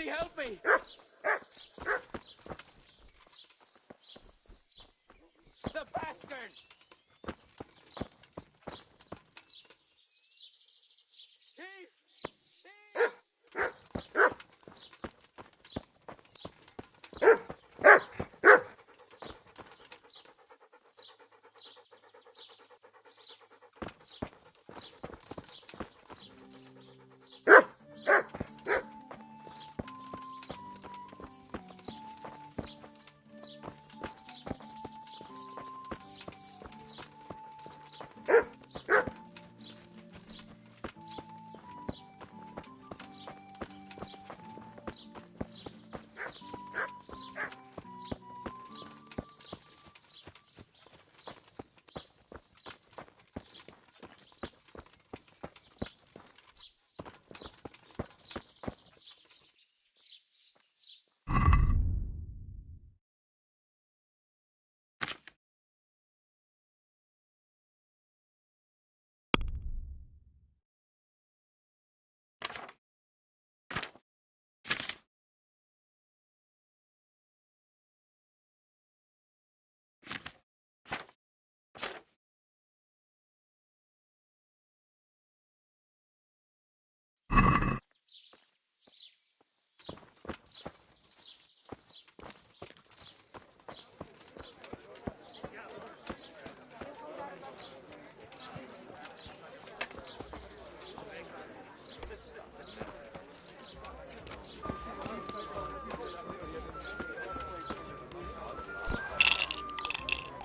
Somebody help me! The bastard! Heave!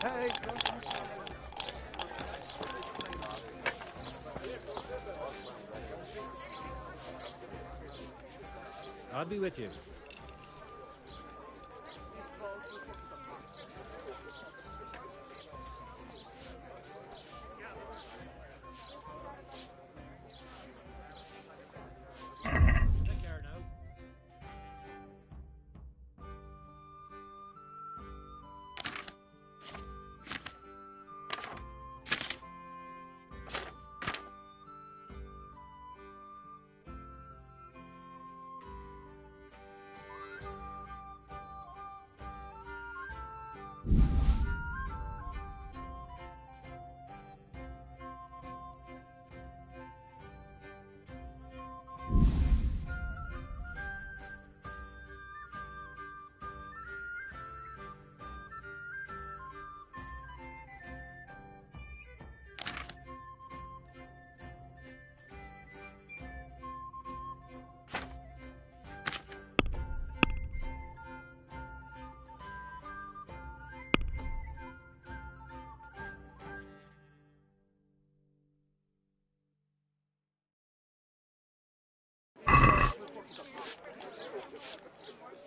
Hey! I'll be with you. Take care now.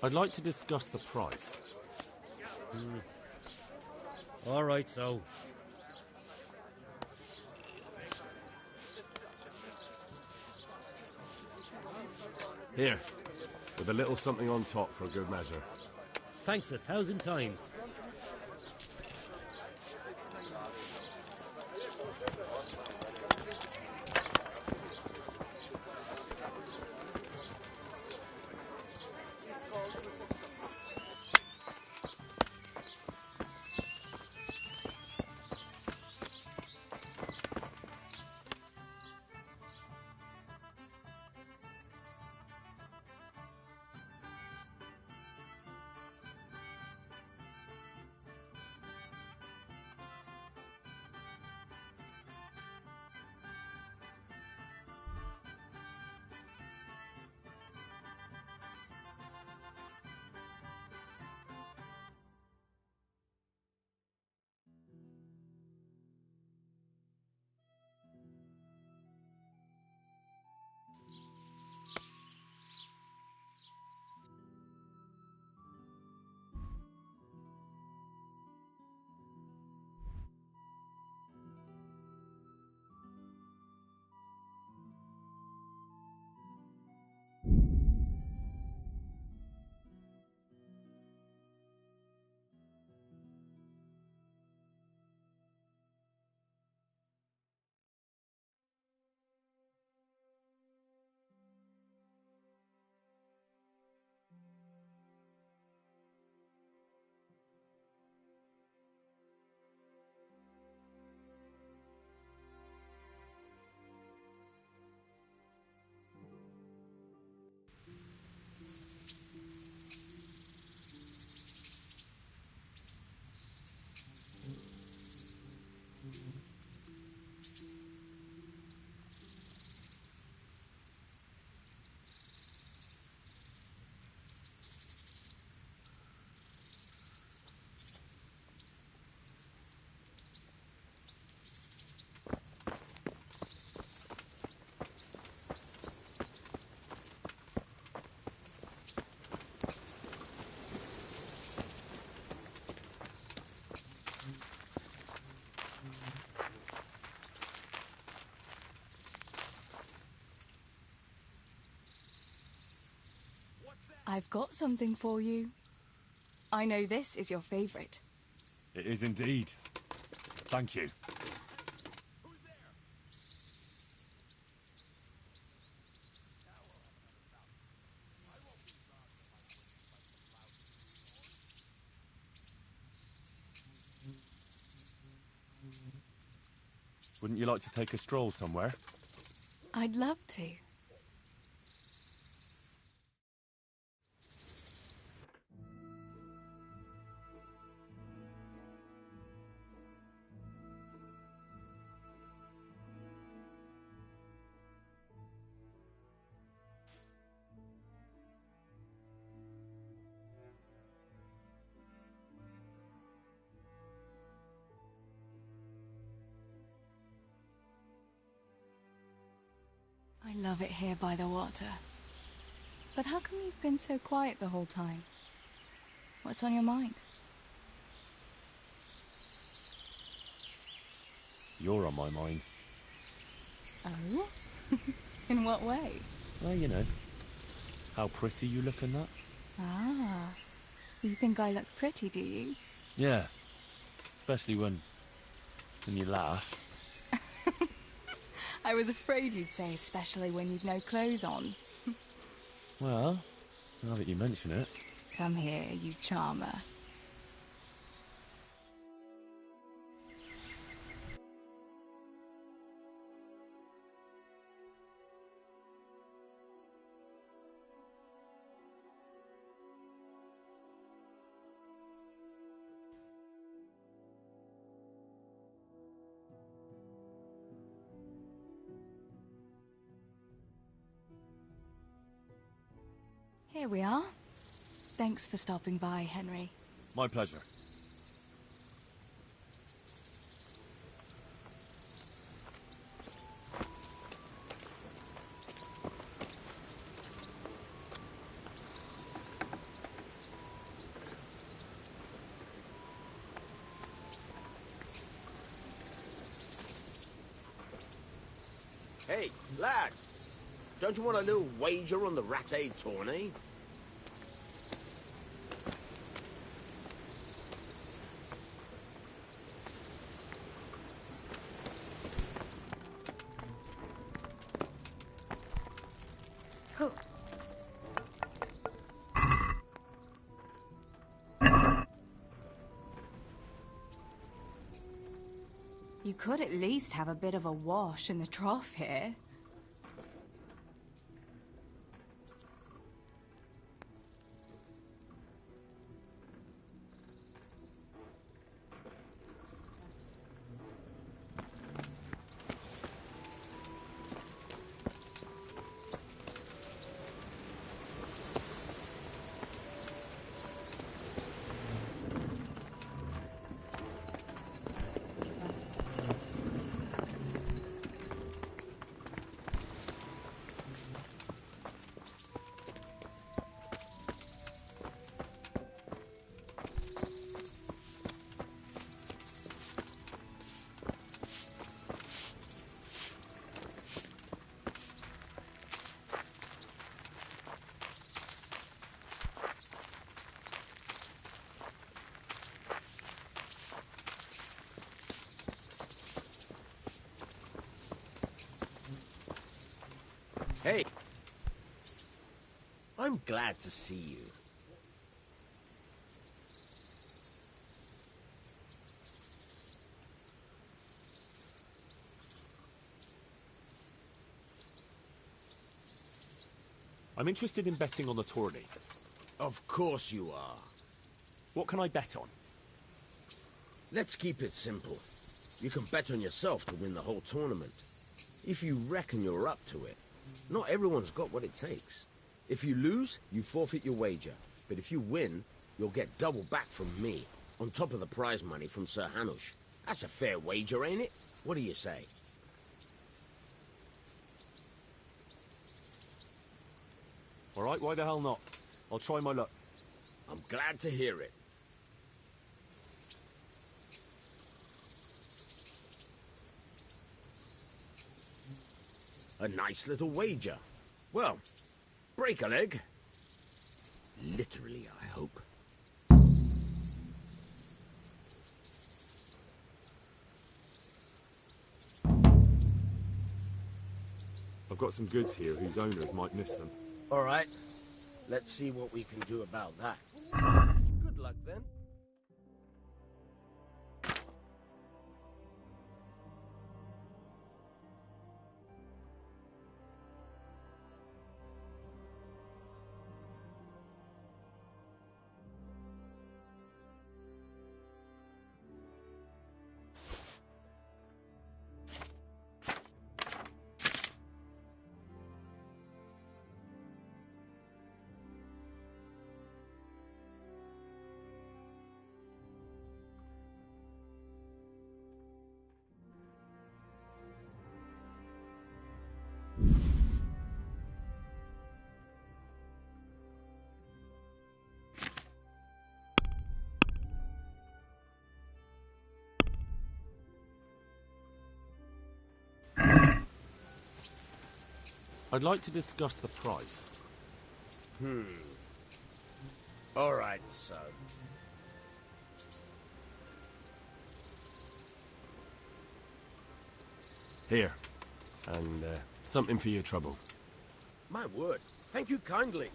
I'd like to discuss the price. All right, so. Here, with a little something on top for a good measure. Thanks 1,000 times. I've got something for you. I know this is your favorite. It is indeed. Thank you. Wouldn't you like to take a stroll somewhere? I'd love to. I love it here by the water. But how come you've been so quiet the whole time? What's on your mind? You're on my mind. Oh? In what way? Well, you know, how pretty you look in that. Ah, you think I look pretty, do you? Yeah, especially when you laugh. I was afraid you'd say especially when you'd no clothes on. Well, now that you mention it. Come here, you charmer. Here we are. Thanks for stopping by, Henry. My pleasure. Hey, lad! Don't you want a little wager on the Rattay tourney? You could at least have a bit of a wash in the trough here. Hey! I'm glad to see you. I'm interested in betting on the tourney. Of course you are. What can I bet on? Let's keep it simple. You can bet on yourself to win the whole tournament. If you reckon you're up to it. Not everyone's got what it takes. If you lose, you forfeit your wager. But if you win, you'll get double back from me, on top of the prize money from Sir Hanush. That's a fair wager, ain't it? What do you say? All right, why the hell not? I'll try my luck. I'm glad to hear it. A nice little wager. Well, break a leg. literally, I hope. I've got some goods here whose owners might miss them. All right. Let's see what we can do about that. Good luck, then. I'd like to discuss the price. All right, so. Here. And something for your trouble. My word. Thank you kindly.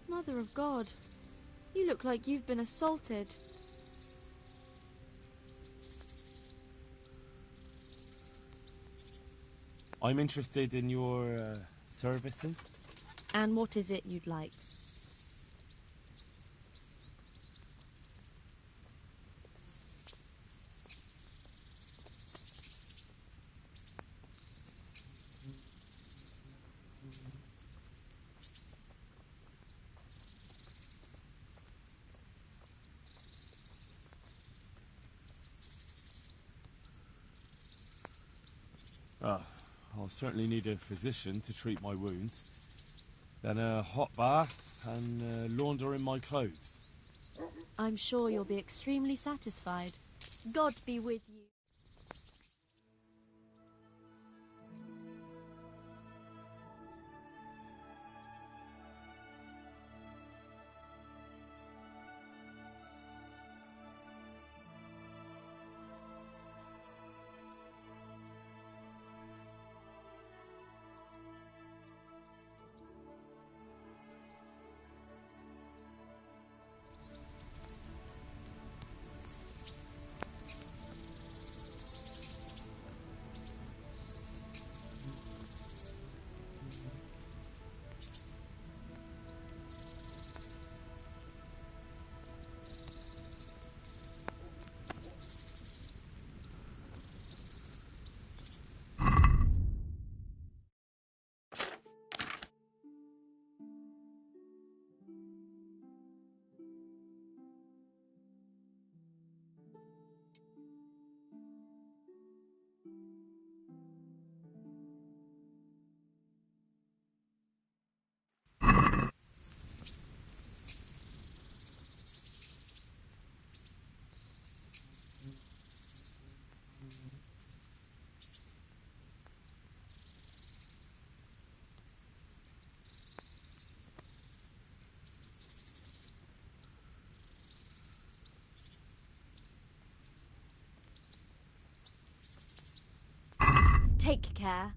Mother of God, you look like you've been assaulted. I'm interested in your services. And what is it you'd like? I'll certainly need a physician to treat my wounds. Then a hot bath and laundering my clothes. I'm sure you'll be extremely satisfied. God be with you. Take care.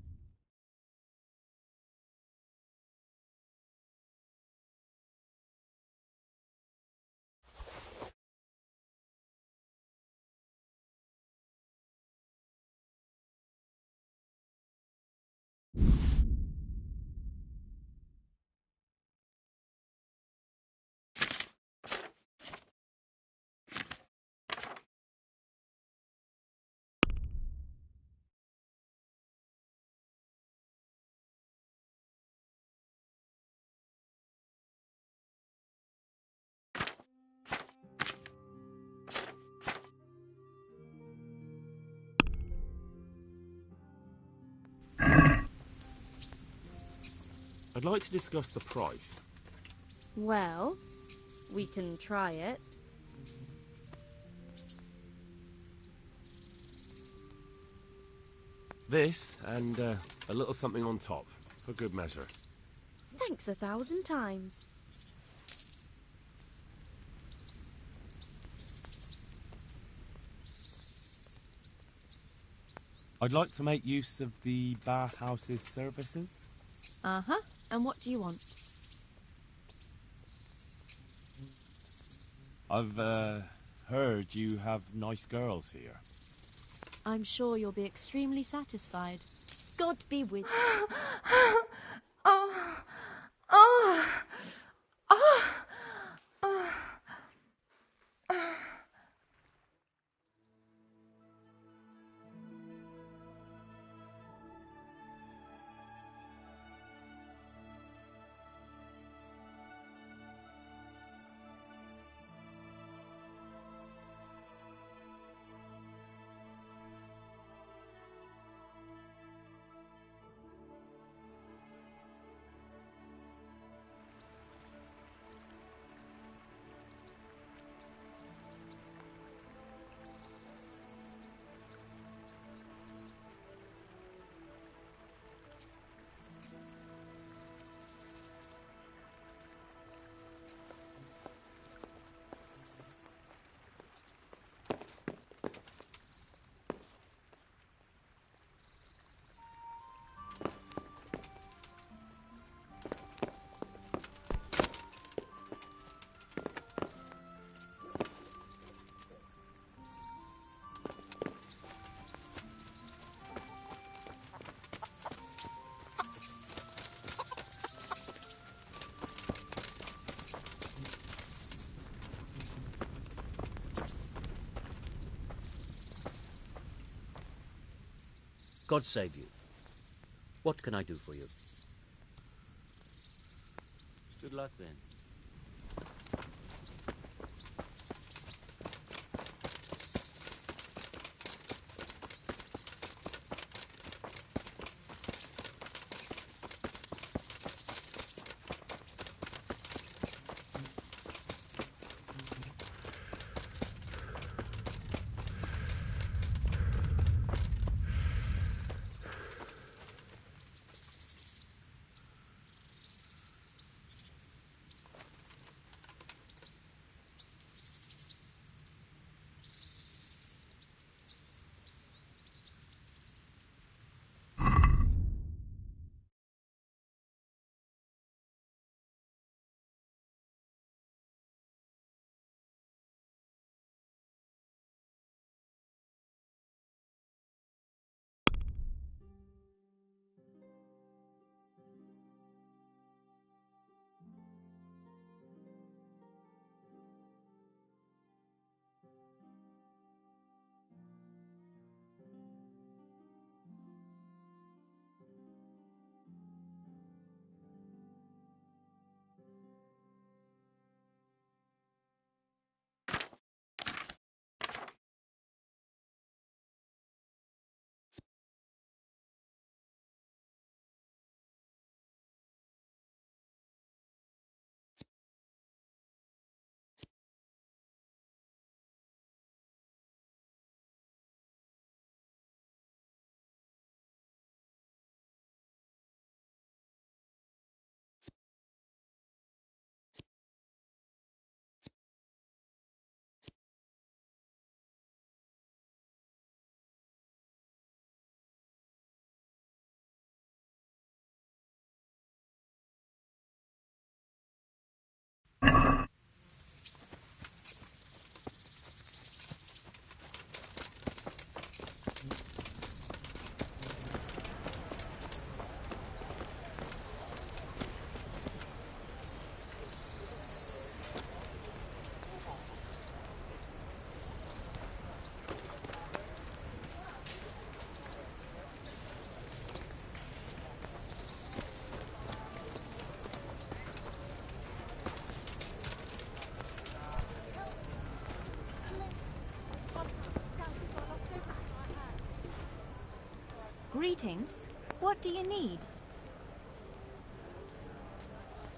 I'd like to discuss the price. Well, we can try it. This, and a little something on top, for good measure. Thanks 1,000 times. I'd like to make use of the bathhouse's services. Uh-huh. And what do you want? I've heard you have nice girls here. I'm sure you'll be extremely satisfied. God be with you. Oh, oh, oh, oh. God save you. What can I do for you? Good luck then. Greetings. What do you need?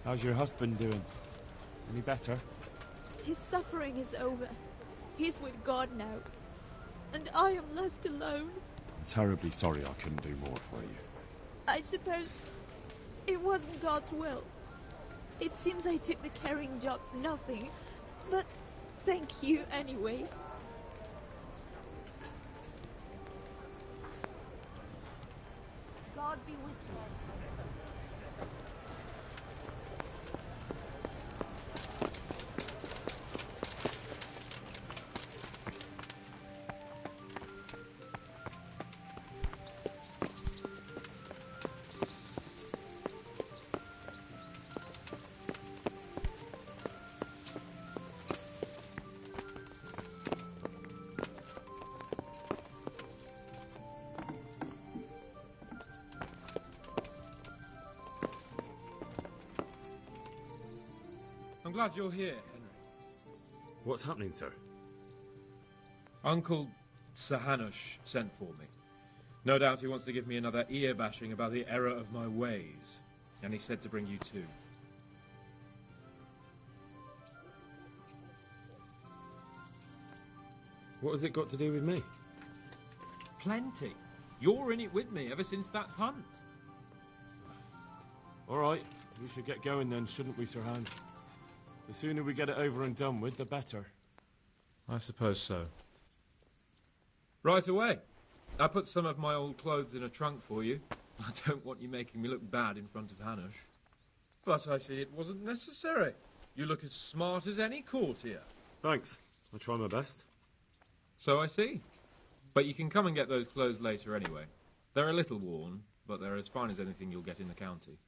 How's your husband doing? Any better? His suffering is over. He's with God now. And I am left alone. I'm terribly sorry I couldn't do more for you. I suppose it wasn't God's will. It seems I took the carrying job for nothing, but thank you anyway. God be with you. I'm glad you're here, Henry. What's happening, sir? Uncle Sir Hanush sent for me. No doubt he wants to give me another ear-bashing about the error of my ways. And he said to bring you too. What has it got to do with me? Plenty. You're in it with me ever since that hunt. All right, we should get going then, shouldn't we, Sir Hand? The sooner we get it over and done with, the better. I suppose so. Right away. I put some of my old clothes in a trunk for you. I don't want you making me look bad in front of Hanush. But I see it wasn't necessary. You look as smart as any courtier. Thanks. I'll try my best. So I see. But you can come and get those clothes later anyway. They're a little worn, but they're as fine as anything you'll get in the county.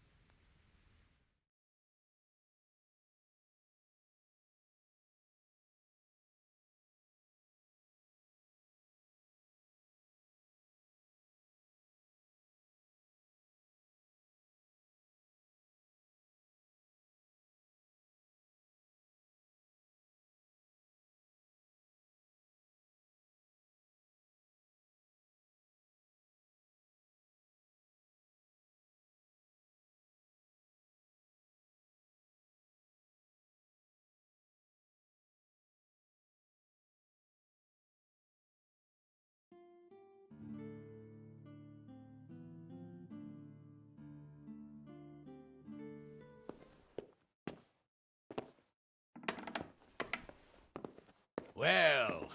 Well,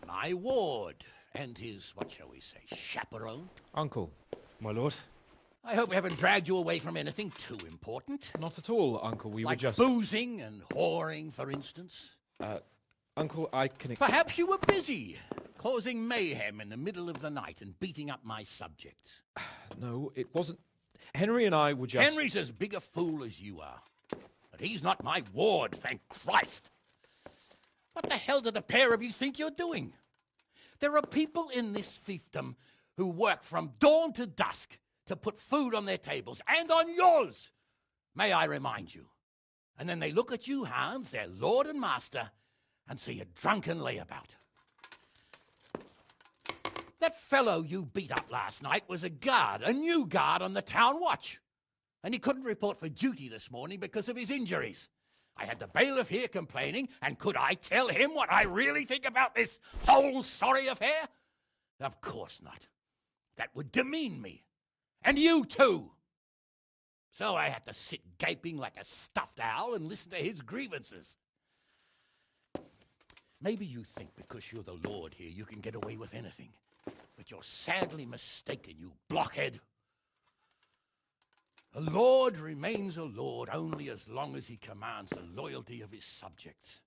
my ward and his, what shall we say, chaperone. Uncle. My lord? I hope we haven't dragged you away from anything too important. Not at all, Uncle. We like were just... boozing and whoring, for instance. Uncle, I can... Perhaps you were busy, causing mayhem in the middle of the night and beating up my subjects. No, it wasn't... Henry and I were just... Henry's as big a fool as you are. But he's not my ward, thank Christ. What the hell do the pair of you think you're doing? There are people in this fiefdom who work from dawn to dusk to put food on their tables, and on yours, may I remind you. And then they look at you, Hans, their lord and master, and see a drunken layabout. That fellow you beat up last night was a guard, a new guard on the town watch. And he couldn't report for duty this morning because of his injuries. I had the bailiff here complaining, and could I tell him what I really think about this whole sorry affair? Of course not. That would demean me. And you too. So I had to sit gaping like a stuffed owl and listen to his grievances. Maybe you think because you're the lord here you can get away with anything. But you're sadly mistaken, you blockhead. A lord remains a lord only as long as he commands the loyalty of his subjects.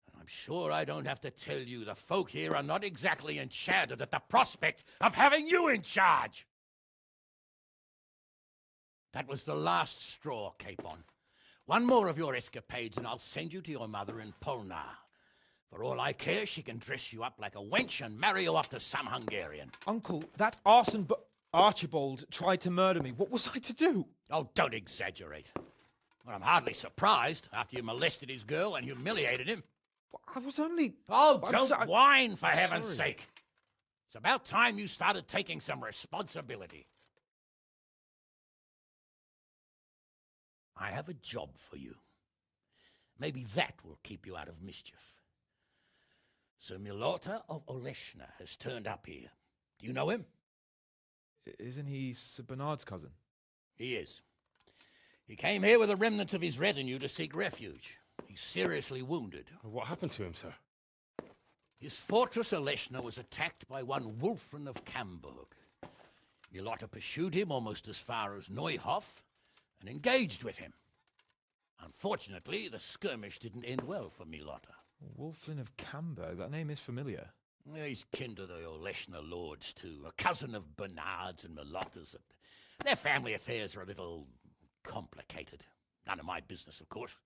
And I'm sure I don't have to tell you the folk here are not exactly enchanted at the prospect of having you in charge. That was the last straw, Capon. One more of your escapades and I'll send you to your mother in Polnar. For all I care, she can dress you up like a wench and marry you off to some Hungarian. Uncle, that arson Archibald tried to murder me. What was I to do? Oh, don't exaggerate. Well, I'm hardly surprised after you molested his girl and humiliated him. I was only... Oh, don't whine, for heaven's sorry. sake. It's about time you started taking some responsibility. I have a job for you. Maybe that will keep you out of mischief. Sir Milota of Oleshna has turned up here. Do you know him? Isn't he Sir Bernard's cousin? He is. He came here with the remnants of his retinue to seek refuge. He's seriously wounded. What happened to him, sir? His fortress Oleshna was attacked by one Wulfrin of Camburg. Milota pursued him almost as far as Neuhof and engaged with him. Unfortunately, the skirmish didn't end well for Milota. Wulfrin of Camburg, that name is familiar. He's kin to the Oleshna lords, too, a cousin of Bernard's and Milota's. Their family affairs are a little complicated. None of my business, of course.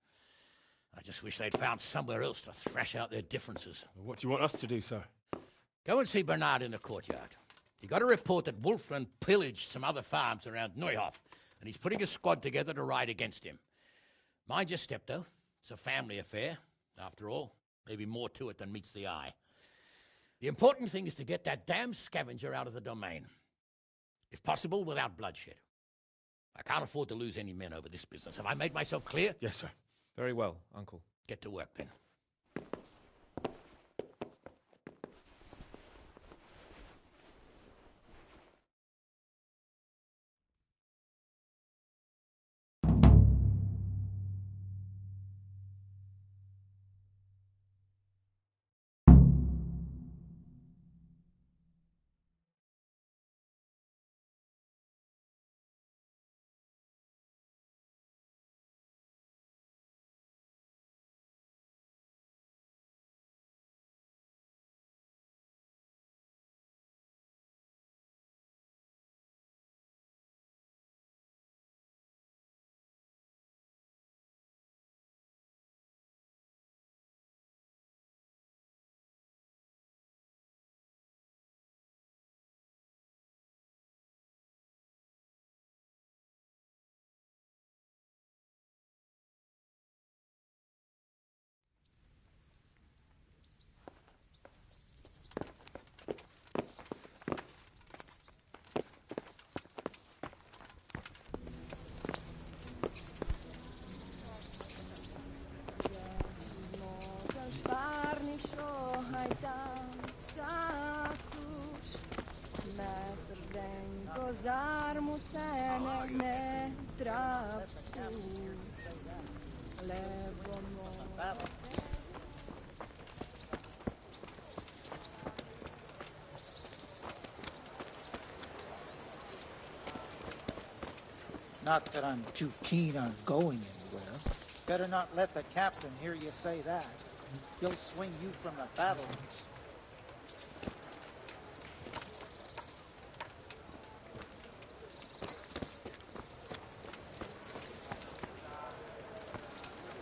I just wish they'd found somewhere else to thrash out their differences. What do you want us to do, sir? Go and see Bernard in the courtyard. He got a report that Wulfrin pillaged some other farms around Neuhof, and he's putting a squad together to ride against him. Mind your step, though. It's a family affair. After all, maybe more to it than meets the eye. The important thing is to get that damn scavenger out of the domain. If possible, without bloodshed. I can't afford to lose any men over this business. Have I made myself clear? Yes, sir. Very well, Uncle. Get to work, then. Not that I'm too keen on going anywhere. Better not let the captain hear you say that. He'll swing you from the battlements.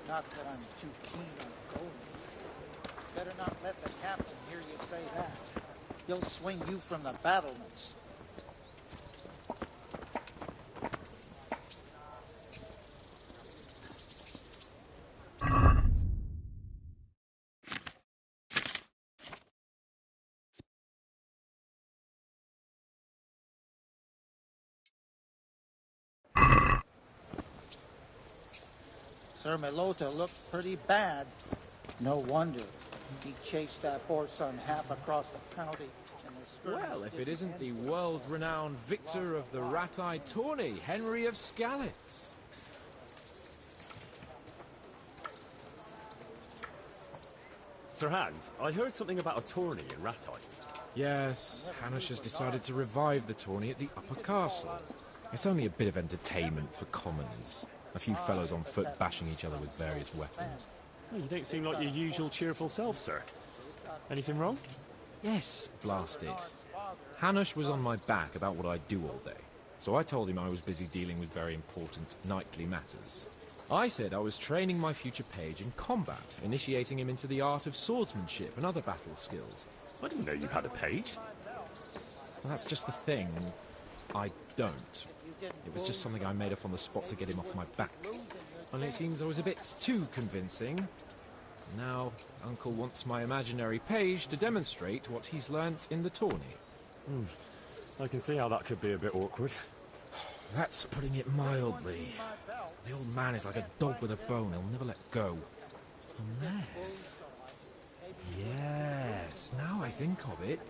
Not that I'm too keen on going anywhere. Better not let the captain hear you say that. He'll swing you from the battlements. Sir Milota looked pretty bad. No wonder. He chased that horse on half across the county. Well, if it isn't the world-renowned victor of the rat-eye tourney, Henry of Skalitz. Sir Hans, I heard something about a tourney in Rattay. Yes, Hanush has decided to revive the tourney at the Upper Castle. It's only a bit of entertainment for commoners. A few fellows on foot bashing each other with various weapons. You don't seem like your usual cheerful self, sir. Anything wrong? Yes, blast it. Hanush was on my back about what I do all day, so I told him I was busy dealing with very important knightly matters. I said I was training my future page in combat, initiating him into the art of swordsmanship and other battle skills. I didn't know you had a page. Well, that's just the thing. I don't. It was just something I made up on the spot to get him off my back. Only it seems I was a bit too convincing. Now, Uncle wants my imaginary page to demonstrate what he's learnt in the tourney. I can see how that could be a bit awkward. That's putting it mildly. The old man is like a dog with a bone. He'll never let go. Unless... Yes, now I think of it.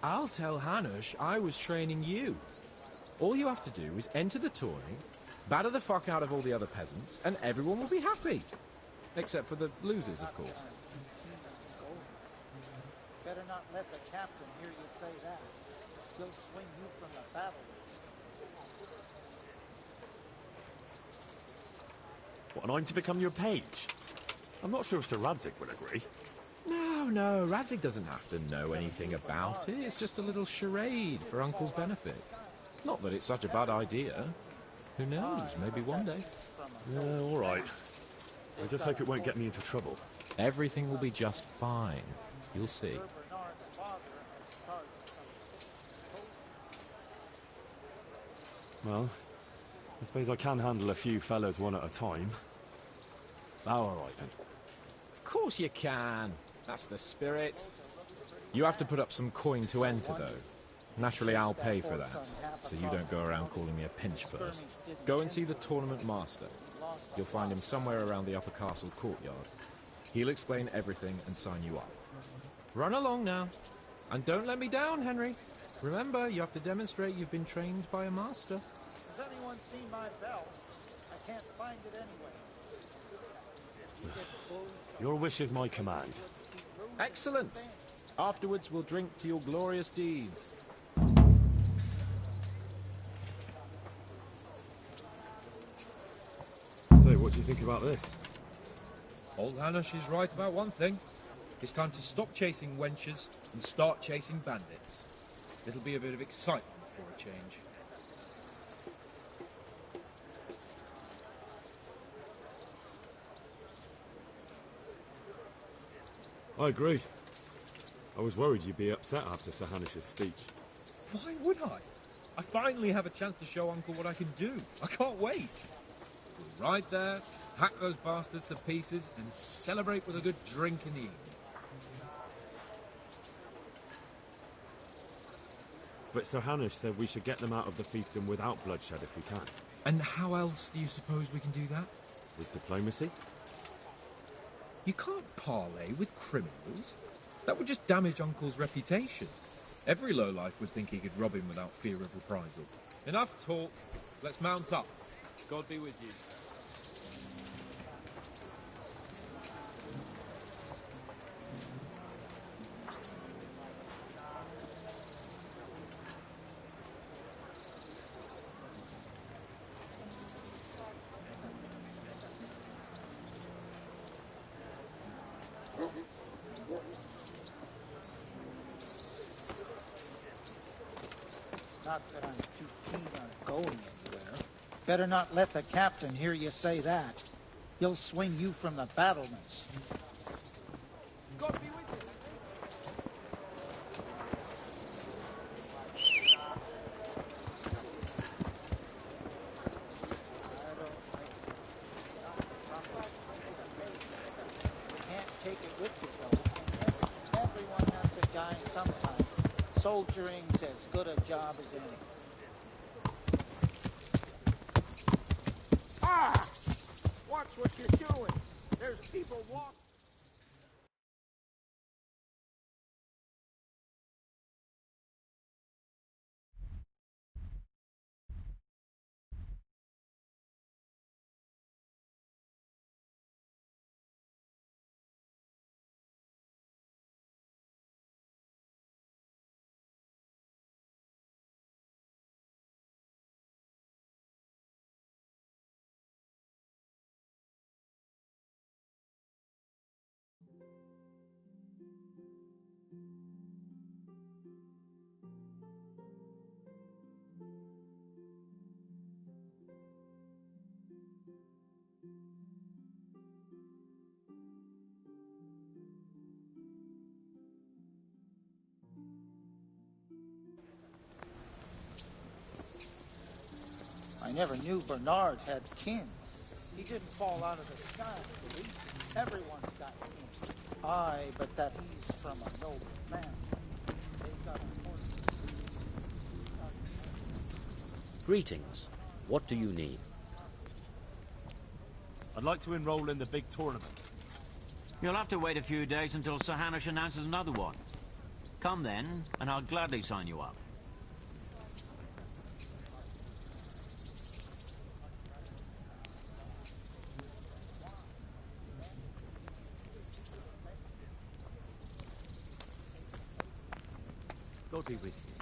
I'll tell Hanush I was training you. All you have to do is enter the tourney, batter the fuck out of all the other peasants, and everyone will be happy. Except for the losers, of course. Better not let the captain hear you say that. He'll swing you from the battlements. What, and I'm to become your page? I'm not sure if Sir Radzig would agree. No, Radzig doesn't have to know anything about it. It's just a little charade for Uncle's benefit. Not that it's such a bad idea. Who knows, maybe one day. Yeah, all right. I just hope it won't get me into trouble. Everything will be just fine. You'll see. Well, I suppose I can handle a few fellows one at a time. Oh, all right then. Of course you can. That's the spirit. You have to put up some coin to enter, though. Naturally, I'll pay for that, so you don't go around calling me a pinch purse. Go and see the tournament master. You'll find him somewhere around the upper castle courtyard. He'll explain everything and sign you up. Run along now. And don't let me down, Henry. Remember, you have to demonstrate you've been trained by a master. Has anyone seen my belt? I can't find it anywhere. Your wish is my command. Excellent. Afterwards, we'll drink to your glorious deeds. So, what do you think about this? Old Hanush is right about one thing. It's time to stop chasing wenches and start chasing bandits. It'll be a bit of excitement for a change. I agree. I was worried you'd be upset after Sir Hanush's speech. Why would I? I finally have a chance to show Uncle what I can do. I can't wait. We'll ride there, hack those bastards to pieces, and celebrate with a good drink in the evening. But Sir Hanush said we should get them out of the fiefdom without bloodshed if we can. And how else do you suppose we can do that? With diplomacy? You can't parley with criminals. That would just damage Uncle's reputation. Every lowlife would think he could rob him without fear of reprisal. Enough talk. Let's mount up. God be with you. Not that I'm too keen on going anywhere. Better not let the captain hear you say that. He'll swing you from the battlements. God be with you. Can't take it with you, though. Everyone has to die sometime. Soldiering's as good a job as any. Ah! Watch what you're doing. There's people walking. I never knew Bernard had kin. He didn't fall out of the sky, did he? Everyone's got kin. Aye, but that he's from a noble family. They've got a horse. Greetings. What do you need? I'd like to enroll in the big tournament. You'll have to wait a few days until Sir Hanush announces another one. Come then, and I'll gladly sign you up. God be with you.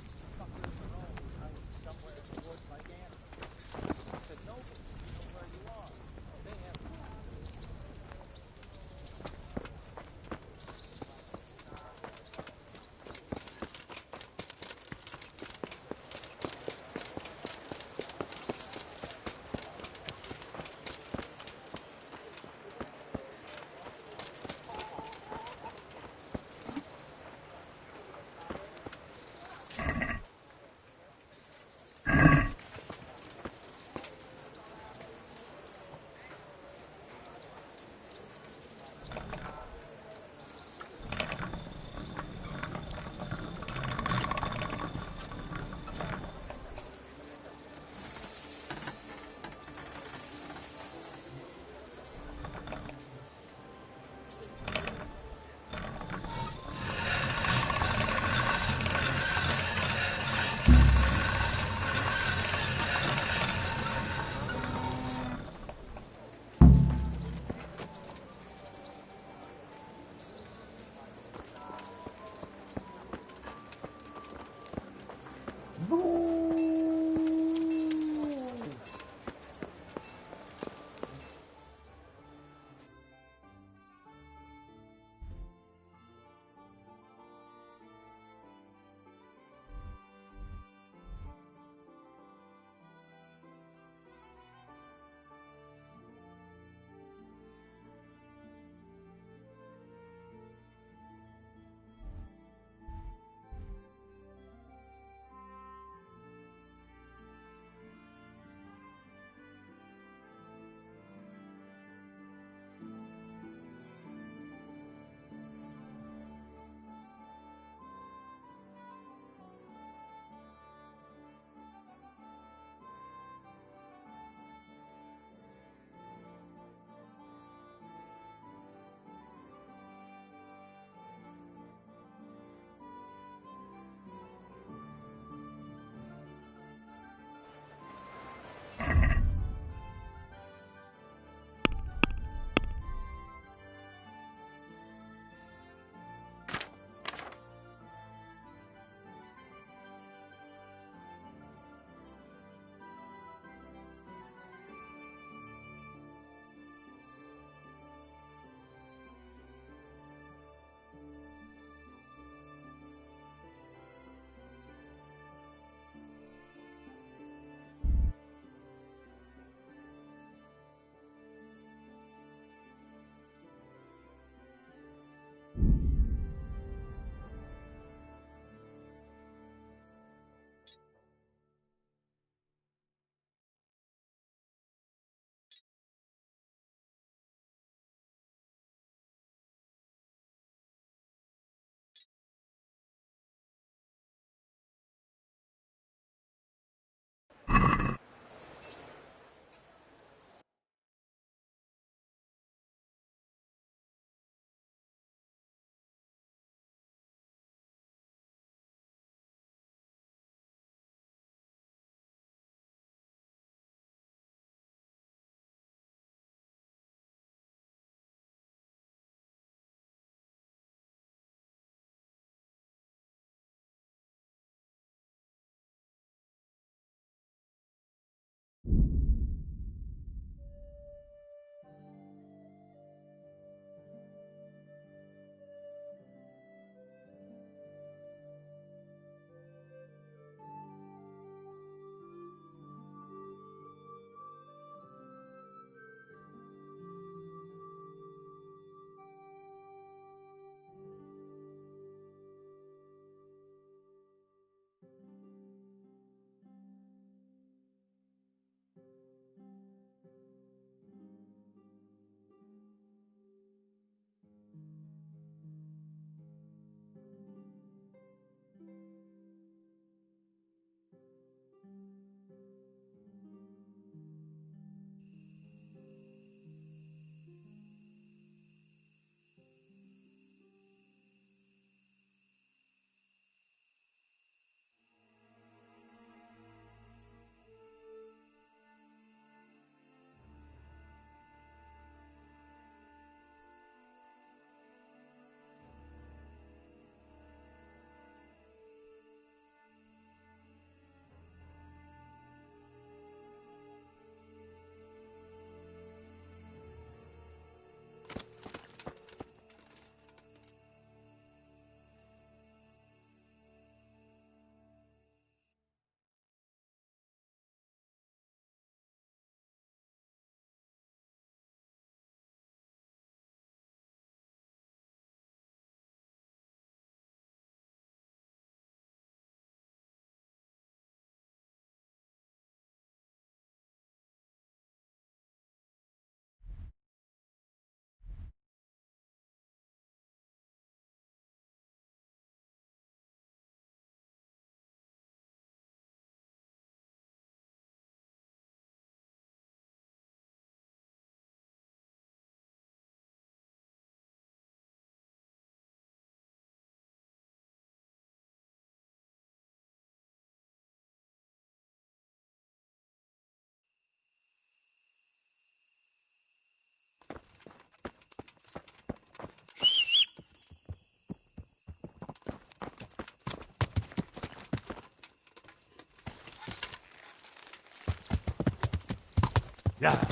Yeah.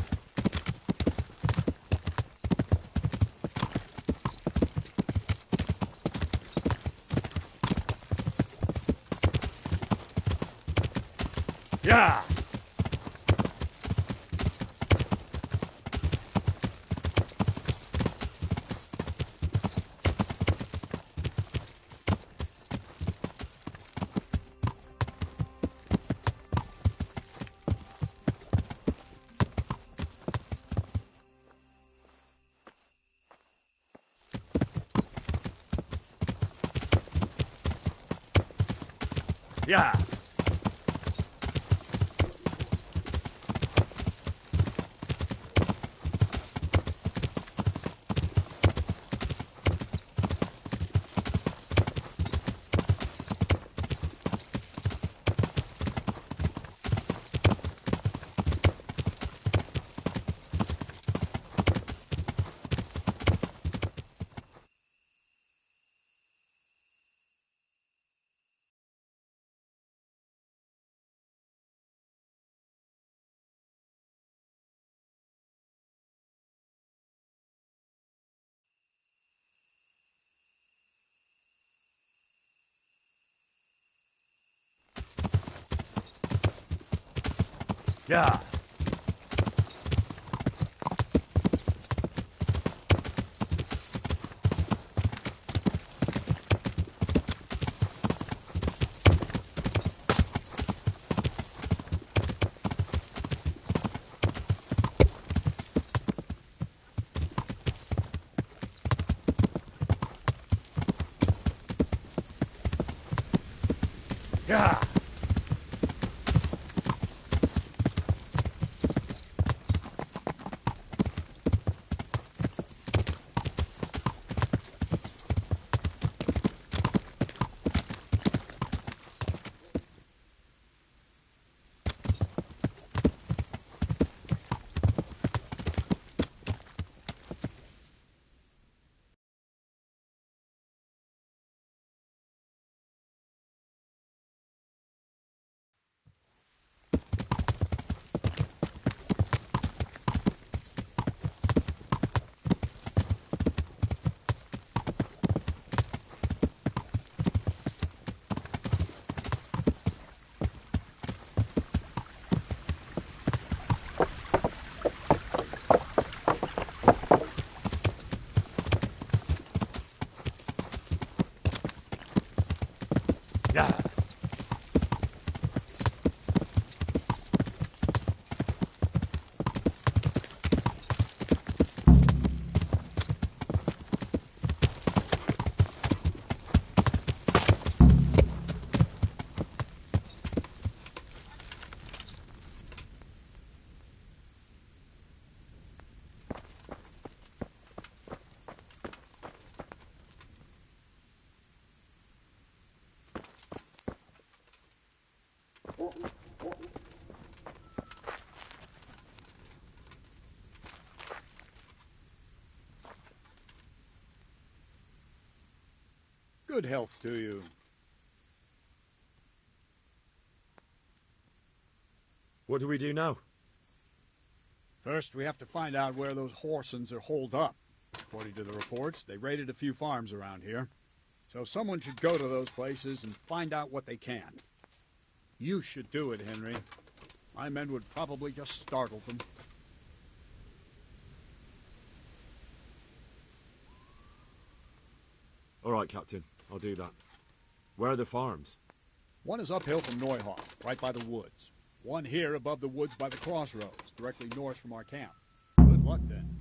Yeah. Yeah. Yeah. Yeah. Yeah. Good health to you. What do we do now? First, we have to find out where those Horsons are holed up. According to the reports, they raided a few farms around here. So someone should go to those places and find out what they can. You should do it, Henry. My men would probably just startle them. All right, Captain. I'll do that. Where are the farms? One is uphill from Neuhoff, right by the woods. One here above the woods by the crossroads, directly north from our camp. Good luck, then.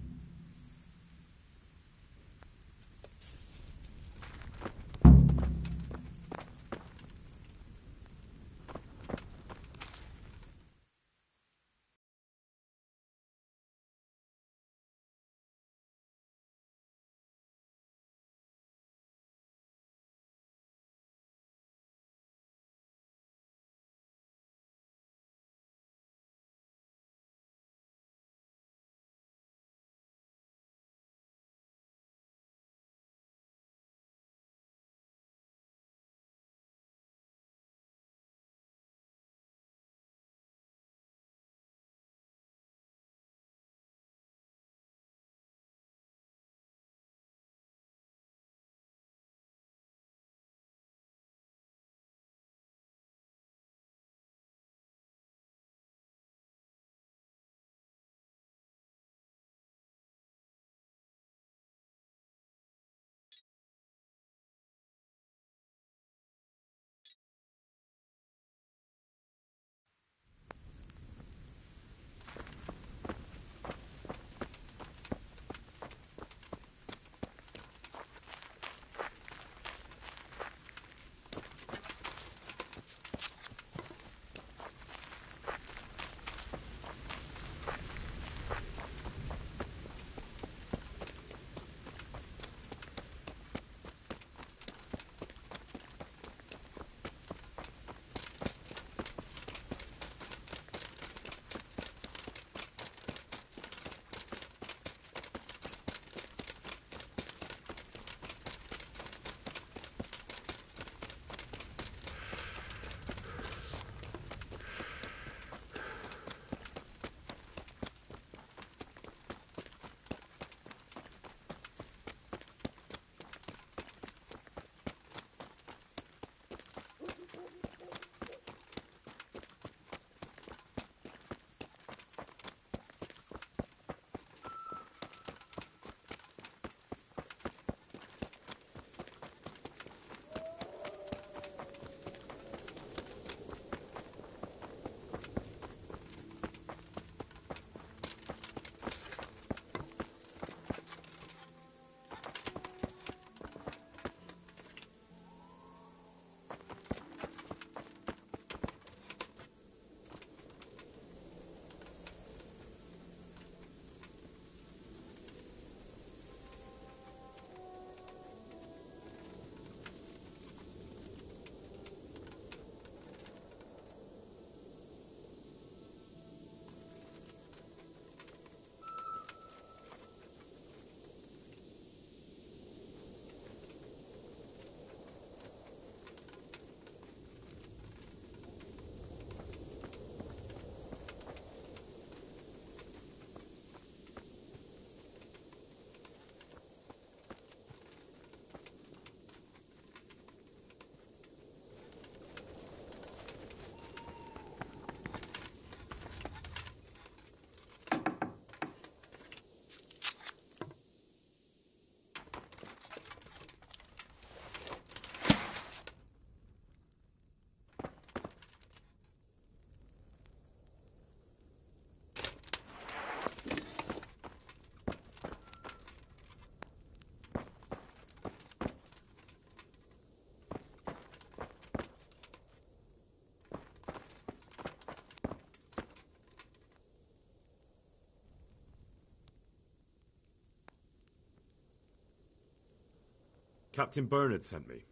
Captain Bernard sent me.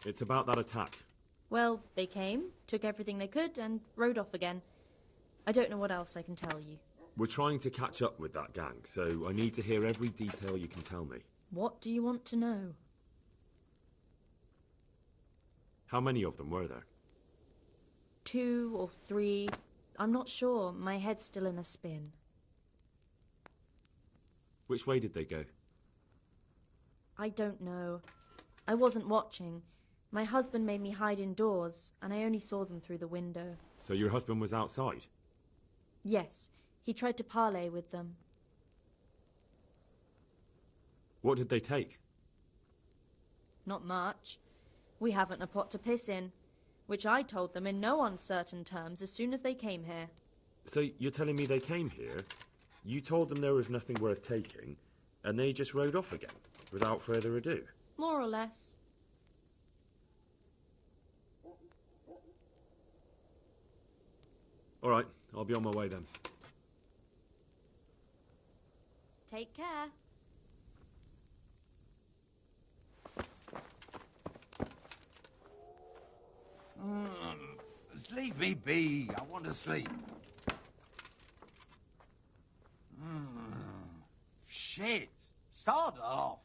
It's about that attack. Well, they came, took everything they could, and rode off again. I don't know what else I can tell you. We're trying to catch up with that gang, so I need to hear every detail you can tell me. What do you want to know? How many of them were there? 2 or 3. I'm not sure. My head's still in a spin. Which way did they go? I don't know. I wasn't watching. My husband made me hide indoors, and I only saw them through the window. So your husband was outside? Yes, he tried to parley with them. What did they take? Not much. We haven't a pot to piss in, which I told them in no uncertain terms as soon as they came here. So you're telling me they came here, you told them there was nothing worth taking, and they just rode off again, without further ado? More or less. All right, I'll be on my way then. Take care. Leave me be. I want to sleep. Shit. Start off.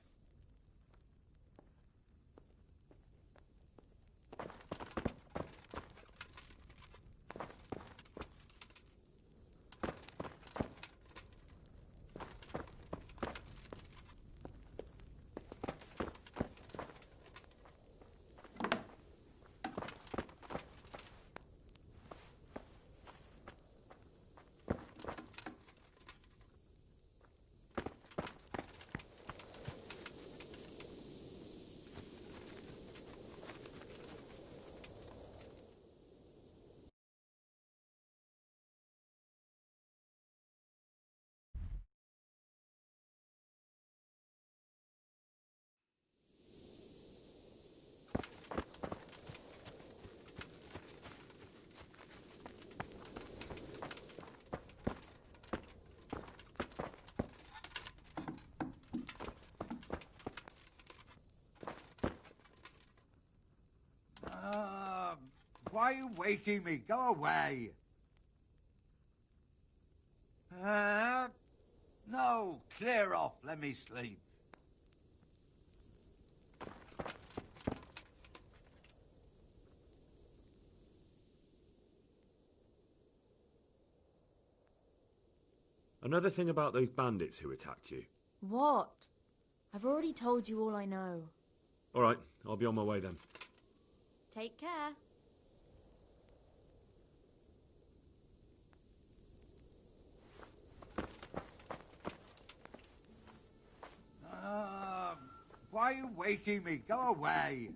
Why are you waking me? Go away. No, clear off. Let me sleep. Another thing about those bandits who attacked you. What? I've already told you all I know. All right, I'll be on my way then. Take care. Why are you waking me? Go away.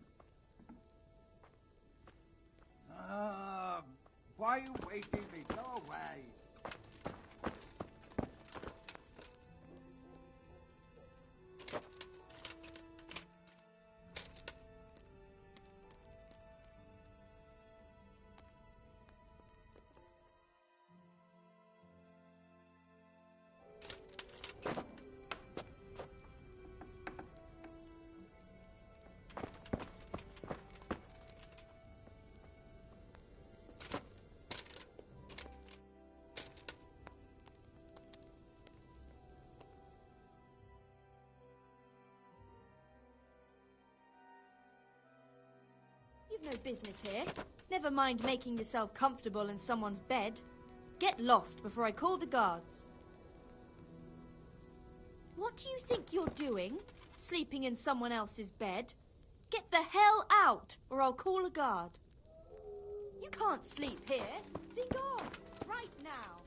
Why are you waking me? Go away. You've no business here. Never mind making yourself comfortable in someone's bed. Get lost before I call the guards. What do you think you're doing? Sleeping in someone else's bed? Get the hell out, or I'll call a guard. You can't sleep here. Be gone, right now.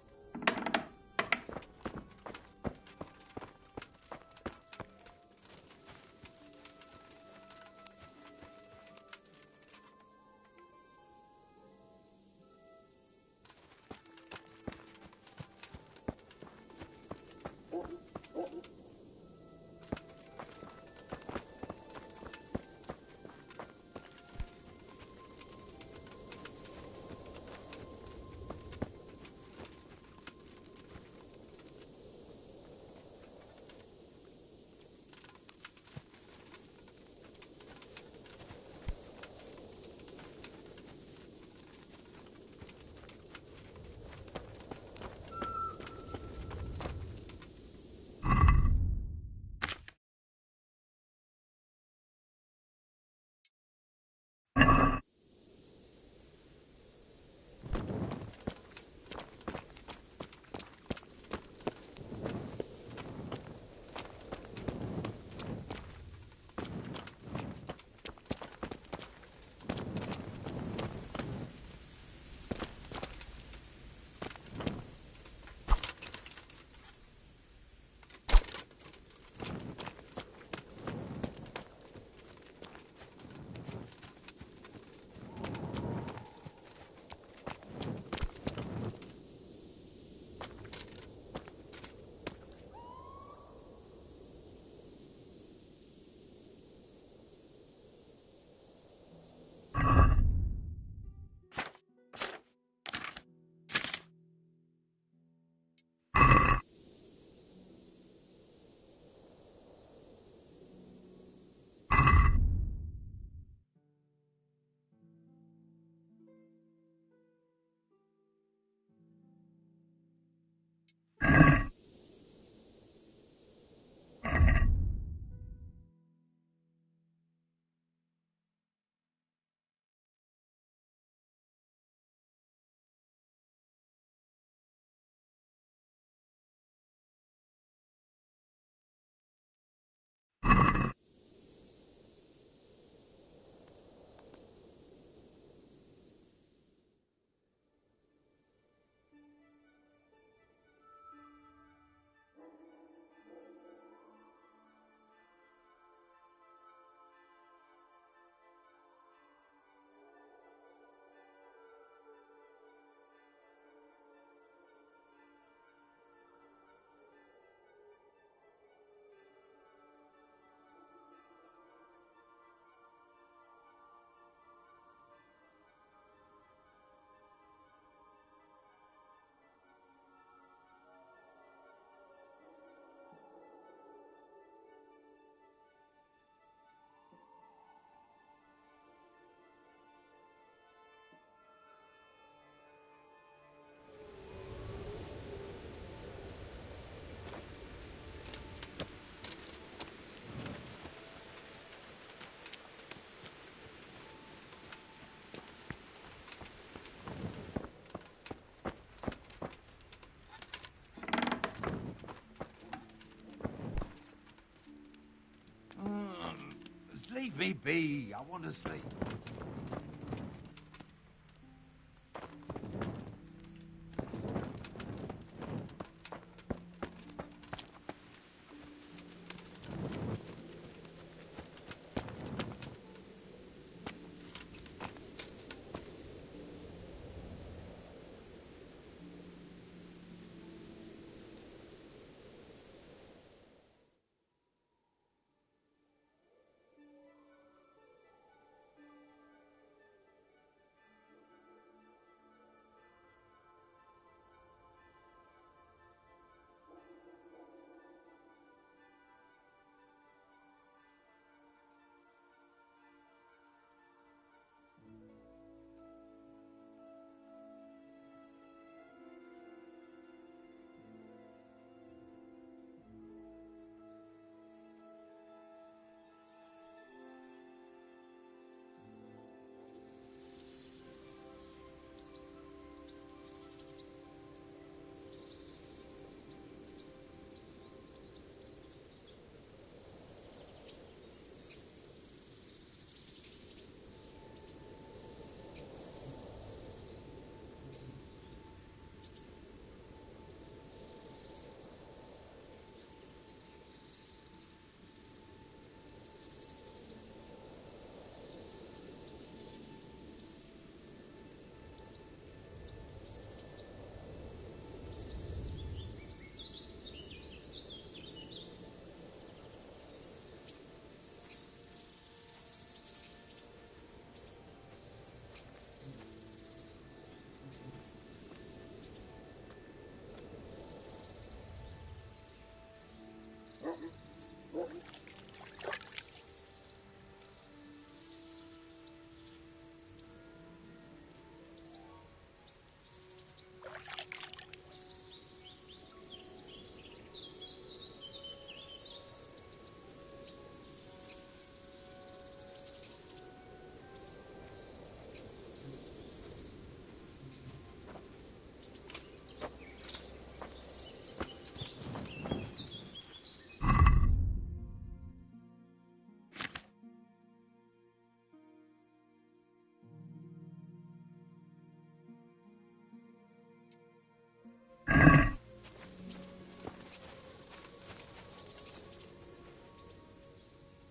Leave me be. I want to sleep.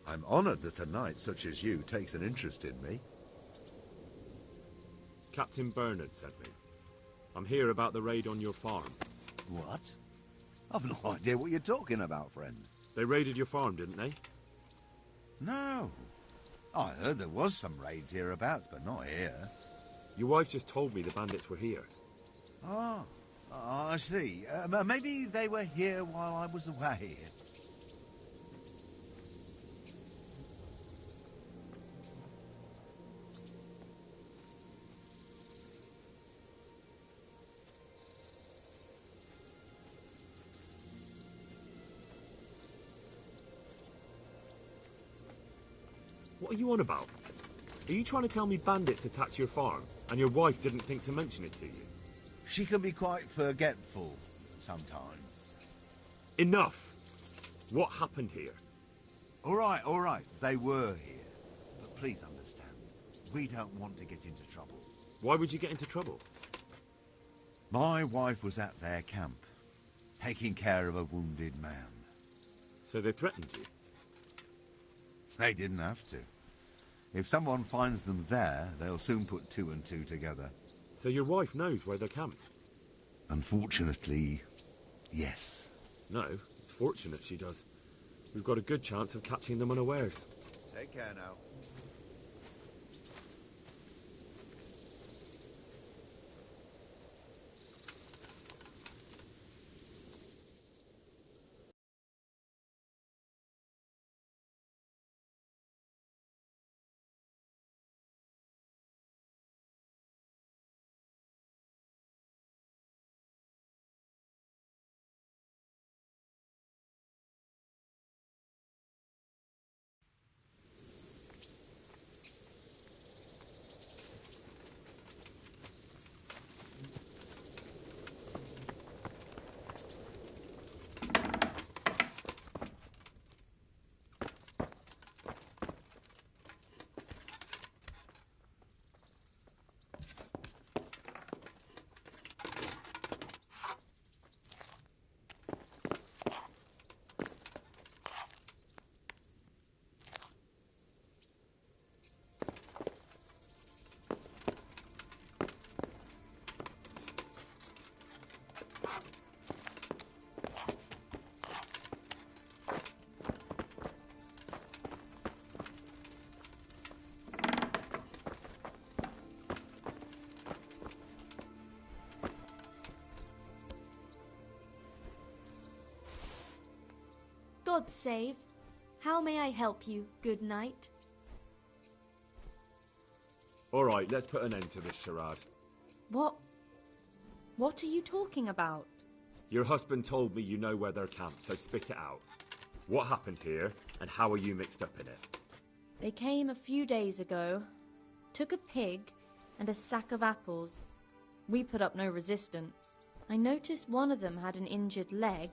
I'm honoured that a knight such as you takes an interest in me. Captain Bernard sent me. I'm here about the raid on your farm. What? I've no idea what you're talking about, friend. They raided your farm, didn't they? No. I heard there was some raids hereabouts, but not here. Your wife just told me the bandits were here. Oh, I see. Maybe they were here while I was away. What are you on about? Are you trying to tell me bandits attacked your farm, and your wife didn't think to mention it to you? She can be quite forgetful sometimes. Enough! What happened here? All right. They were here. But please understand, we don't want to get into trouble. Why would you get into trouble? My wife was at their camp, taking care of a wounded man. So they threatened you? They didn't have to. If someone finds them there, they'll soon put two and two together. So your wife knows where they're camped? Unfortunately, yes. No, it's fortunate she does. We've got a good chance of catching them unawares. Take care now. God save. How may I help you, good knight? All right, let's put an end to this charade. What are you talking about? Your husband told me you know where they're camped, so spit it out. What happened here, and how are you mixed up in it? They came a few days ago, took a pig and a sack of apples. We put up no resistance. I noticed one of them had an injured leg,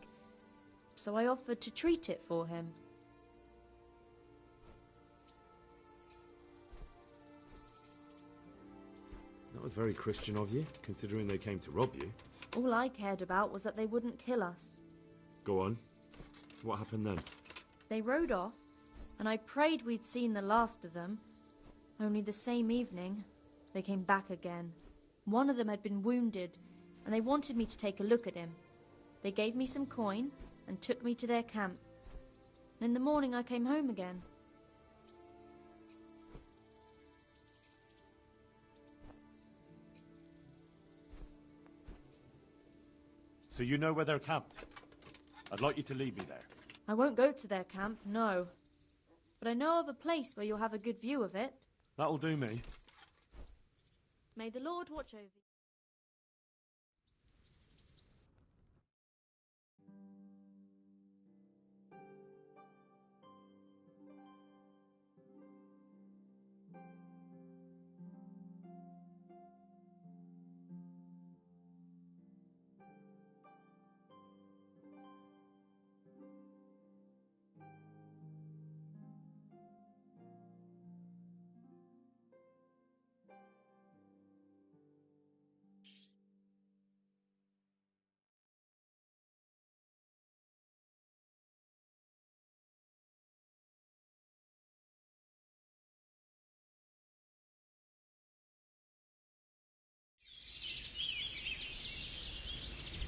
so I offered to treat it for him. That was very Christian of you, considering they came to rob you. All I cared about was that they wouldn't kill us. Go on. What happened then? They rode off, and I prayed we'd seen the last of them. Only the same evening, they came back again. One of them had been wounded, and they wanted me to take a look at him. They gave me some coin and took me to their camp. And in the morning I came home again. So you know where they're camped? I'd like you to lead me there. I won't go to their camp, no. But I know of a place where you'll have a good view of it. That'll do me. May the Lord watch over you.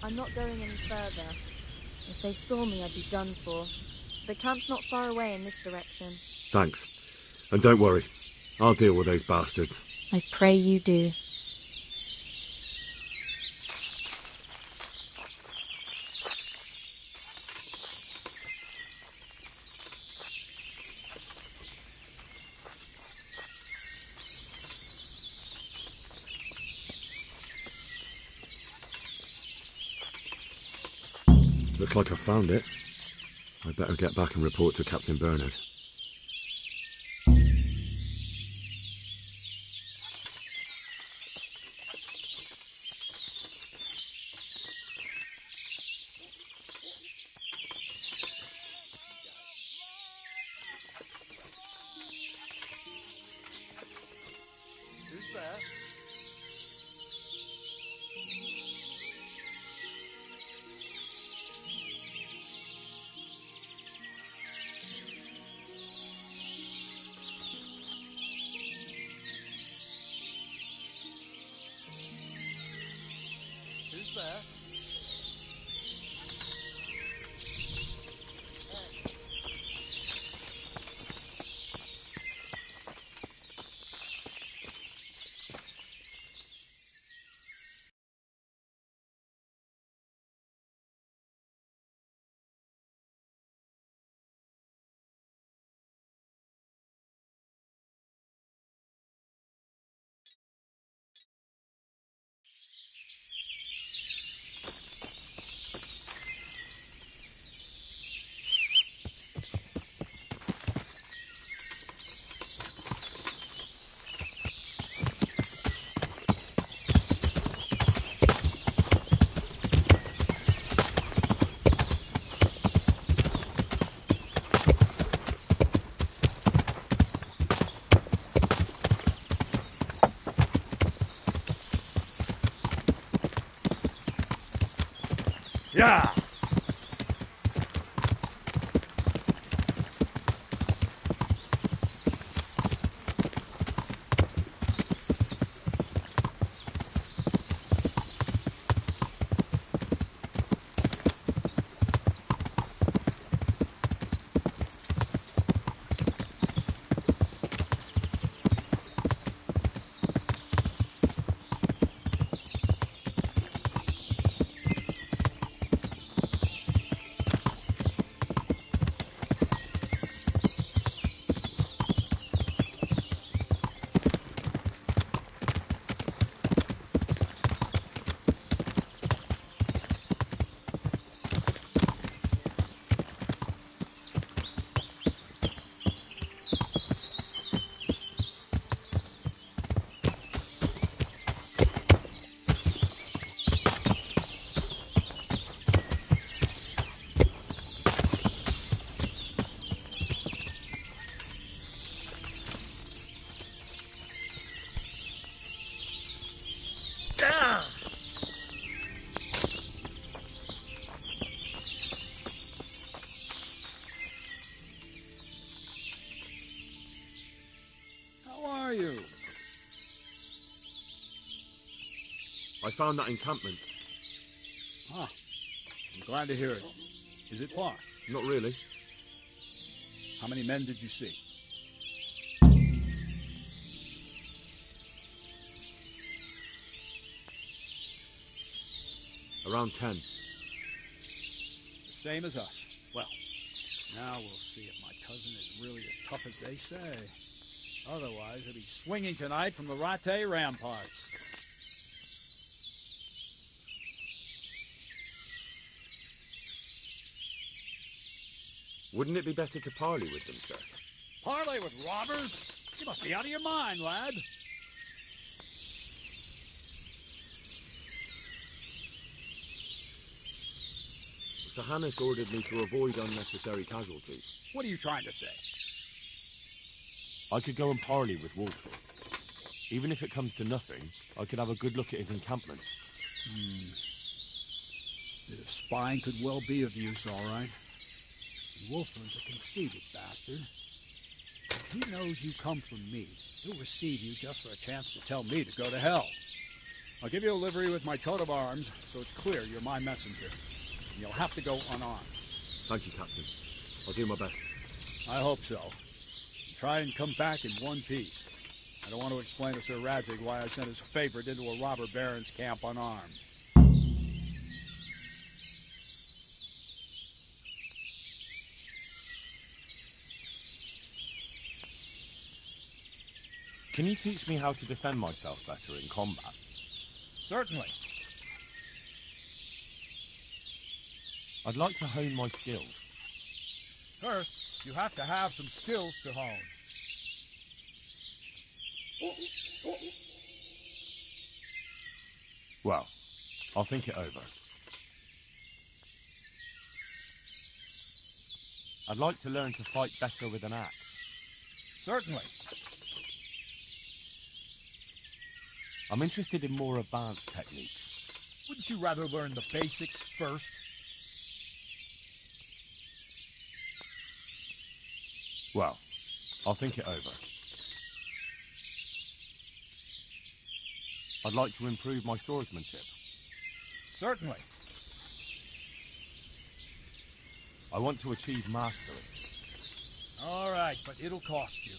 I'm not going any further. If they saw me, I'd be done for. The camp's not far away in this direction. Thanks. And don't worry. I'll deal with those bastards. I pray you do. Looks like I found it. I'd better get back and report to Captain Bernard. Who's there? Who's there? Yeah! you? I found that encampment. Ah, I'm glad to hear it. Is it far? Not really. How many men did you see? Around 10. The same as us. Well, now we'll see if my cousin is really as tough as they say. Otherwise, he'll be swinging tonight from the Rattay ramparts. Wouldn't it be better to parley with them, sir? Parley with robbers? You must be out of your mind, lad. Sir Hannes ordered me to avoid unnecessary casualties. What are you trying to say? I could go and parley with Wolfram. Even if it comes to nothing, I could have a good look at his encampment. Bit of spying could well be of use, all right. Wolfram's a conceited bastard. If he knows you come from me, he'll receive you just for a chance to tell me to go to hell. I'll give you a livery with my coat of arms, so it's clear you're my messenger. And you'll have to go unarmed. Thank you, Captain. I'll do my best. I hope so. Try and come back in one piece. I don't want to explain to Sir Radzig why I sent his favorite into a robber baron's camp unarmed. Can you teach me how to defend myself better in combat? Certainly. I'd like to hone my skills. First, you have to have some skills to hone. Well, I'll think it over. I'd like to learn to fight better with an axe. Certainly. I'm interested in more advanced techniques. Wouldn't you rather learn the basics first? Well, I'll think it over. I'd like to improve my swordsmanship. Certainly. I want to achieve mastery. All right, but it'll cost you.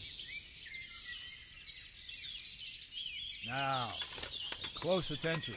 Now, pay close attention.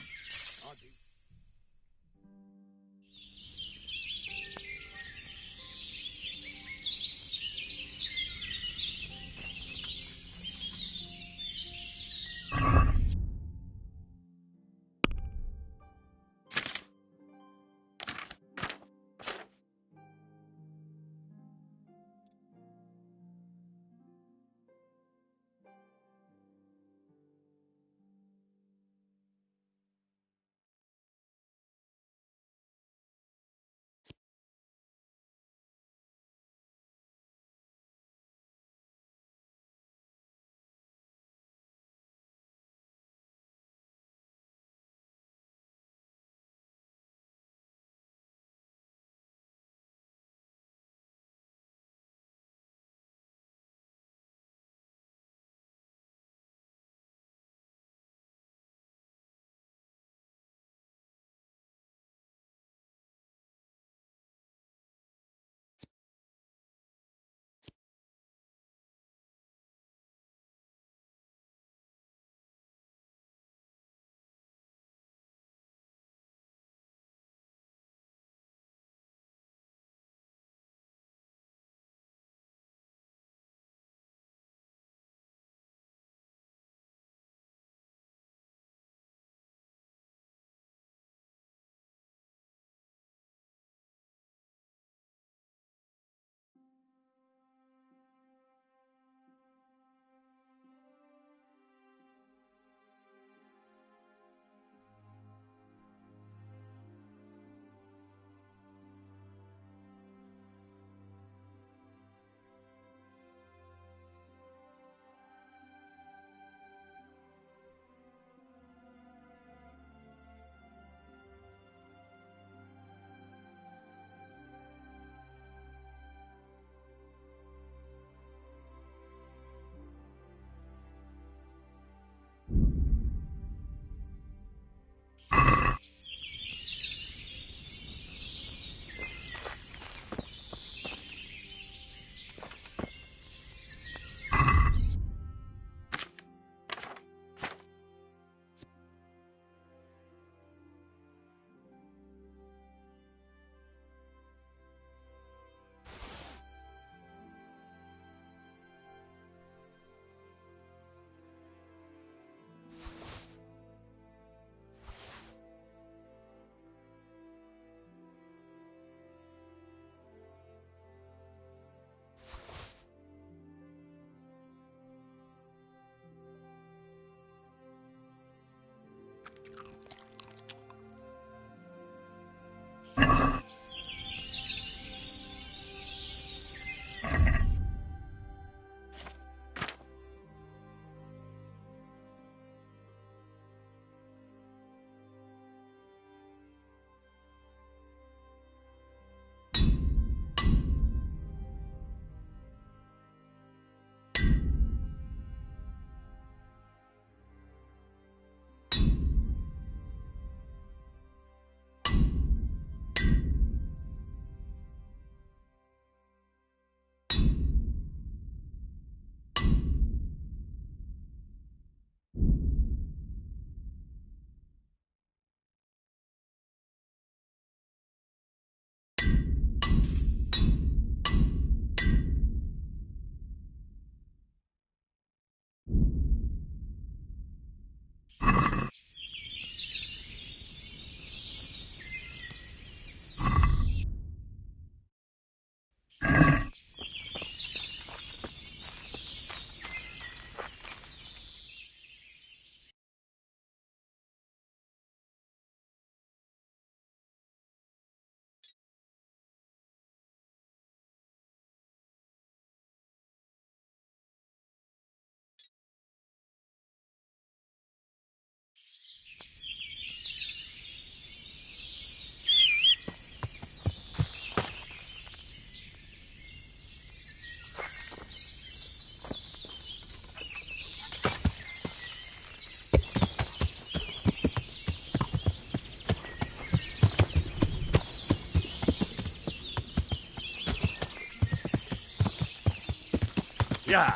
Yeah.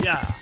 Yeah.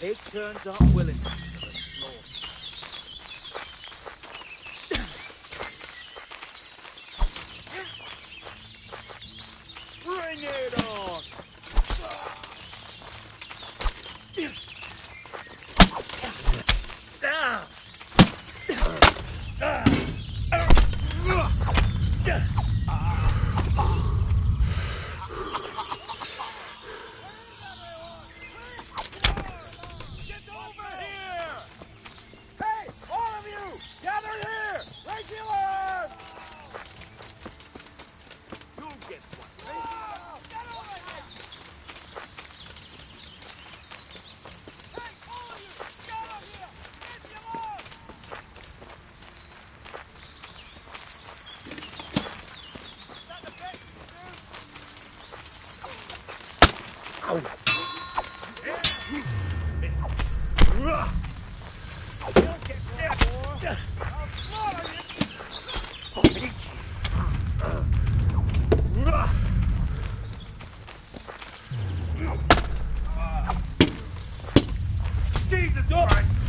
Pig turns up willingly for the slaughter. Bring it on! Down! Jesus Christ!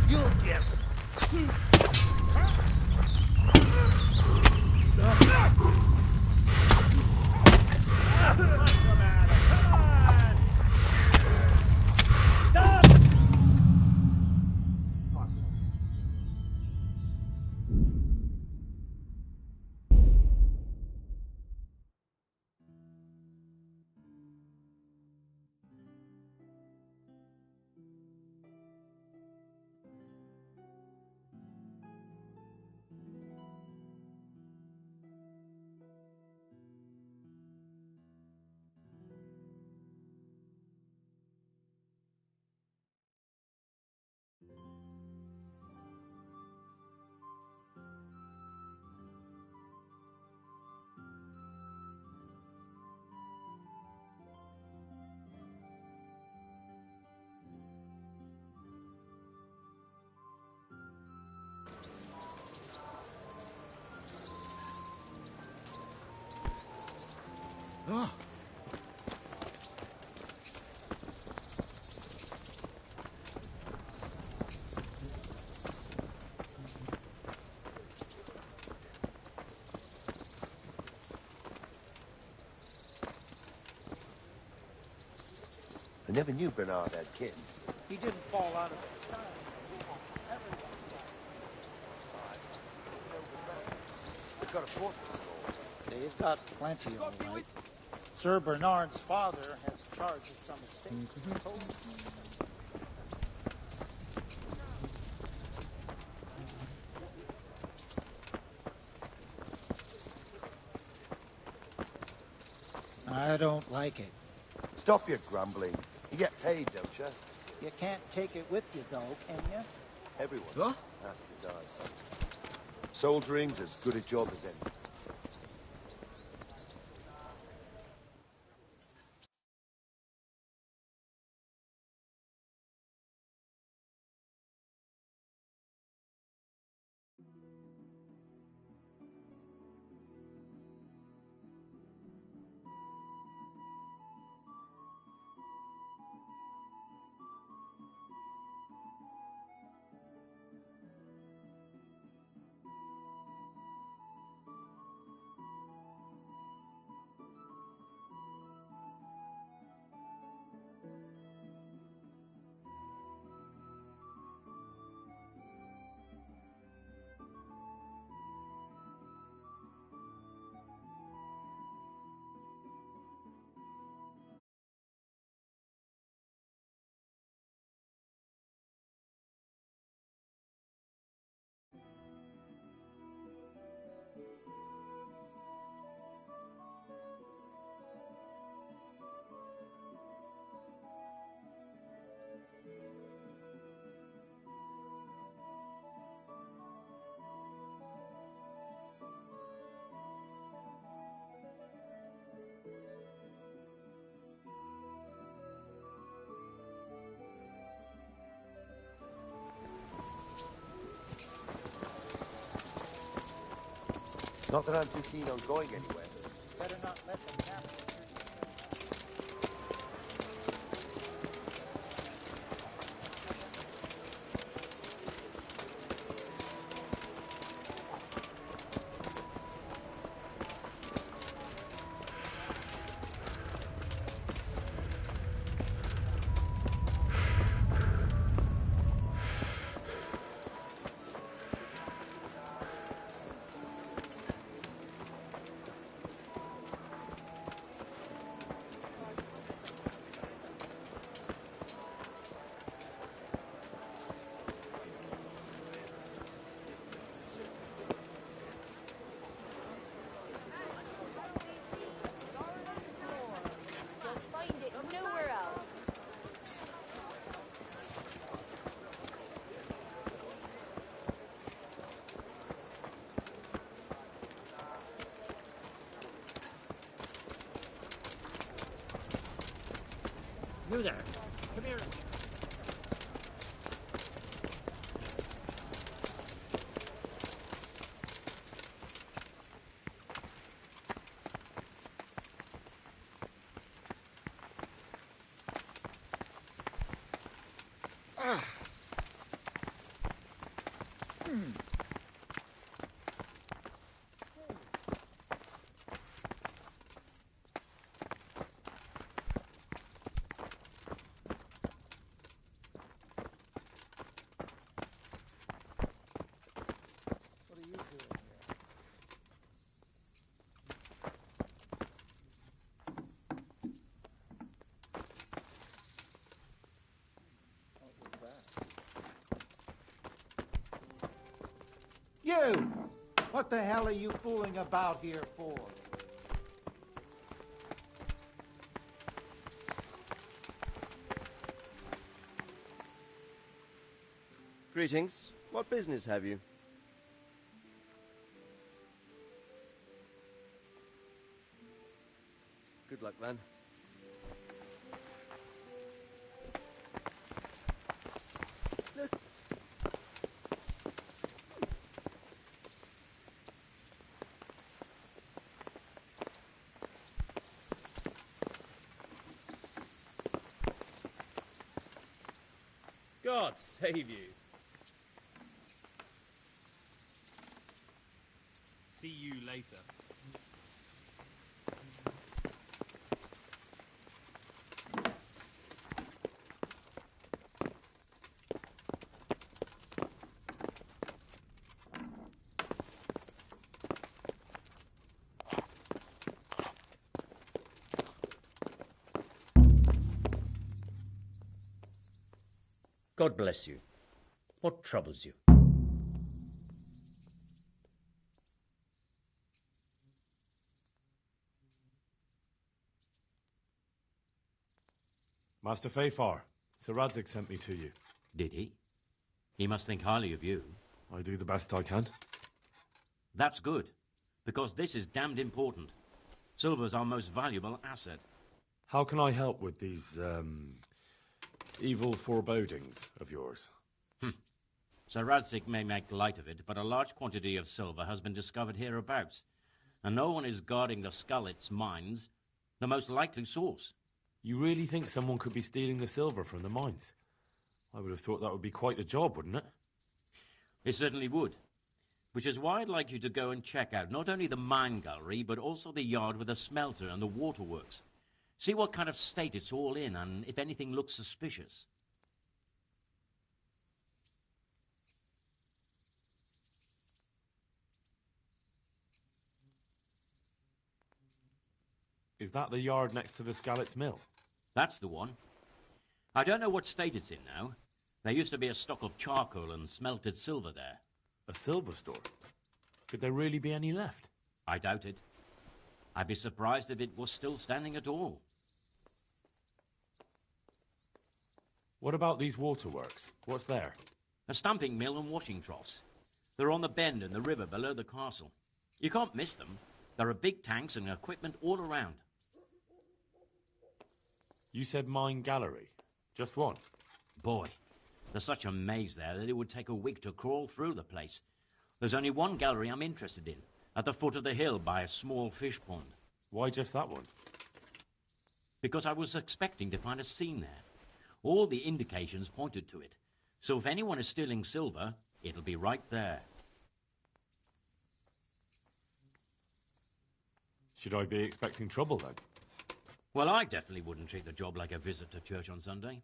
You'll get Oh. I never knew Bernard had kin. He didn't fall out of the sky. They've got a fortress and all. They've got plenty, all right. Sir Bernard's father has charge of some estates. I don't like it. Stop your grumbling. You get paid, don't you? You can't take it with you, though, can you? Everyone has to die sometime. Soldiering's as good a job as any. Not that I'm too keen on going anywhere. Better not let them happen. You there. Come here. What are you doing here? What was that? You! What the hell are you fooling about here for? Greetings. What business have you? Good luck, then. Look. God save you. See you later. God bless you. What troubles you? Master Fafar, Sir Radzig sent me to you. Did he? He must think highly of you. I do the best I can. That's good, because this is damned important. Silver's our most valuable asset. How can I help with these, evil forebodings of yours? Sir Radzig may make light of it, but a large quantity of silver has been discovered hereabouts, and no one is guarding the Skullets mines, the most likely source. You really think someone could be stealing the silver from the mines? I would have thought that would be quite a job, wouldn't it? It certainly would. Which is why I'd like you to go and check out not only the mine gallery, but also the yard with the smelter and the waterworks. See what kind of state it's all in, and if anything looks suspicious. Is that the yard next to the Skalitz mill? That's the one. I don't know what state it's in now. There used to be a stock of charcoal and smelted silver there. A silver store? Could there really be any left? I doubt it. I'd be surprised if it was still standing at all. What about these waterworks? What's there? A stamping mill and washing troughs. They're on the bend in the river below the castle. You can't miss them. There are big tanks and equipment all around. You said mine gallery. Just one? Boy, there's such a maze there that it would take a week to crawl through the place. There's only one gallery I'm interested in, at the foot of the hill by a small fish pond. Why just that one? Because I was expecting to find a scene there. All the indications pointed to it. So if anyone is stealing silver, it'll be right there. Should I be expecting trouble then? Well, I definitely wouldn't treat the job like a visit to church on Sunday.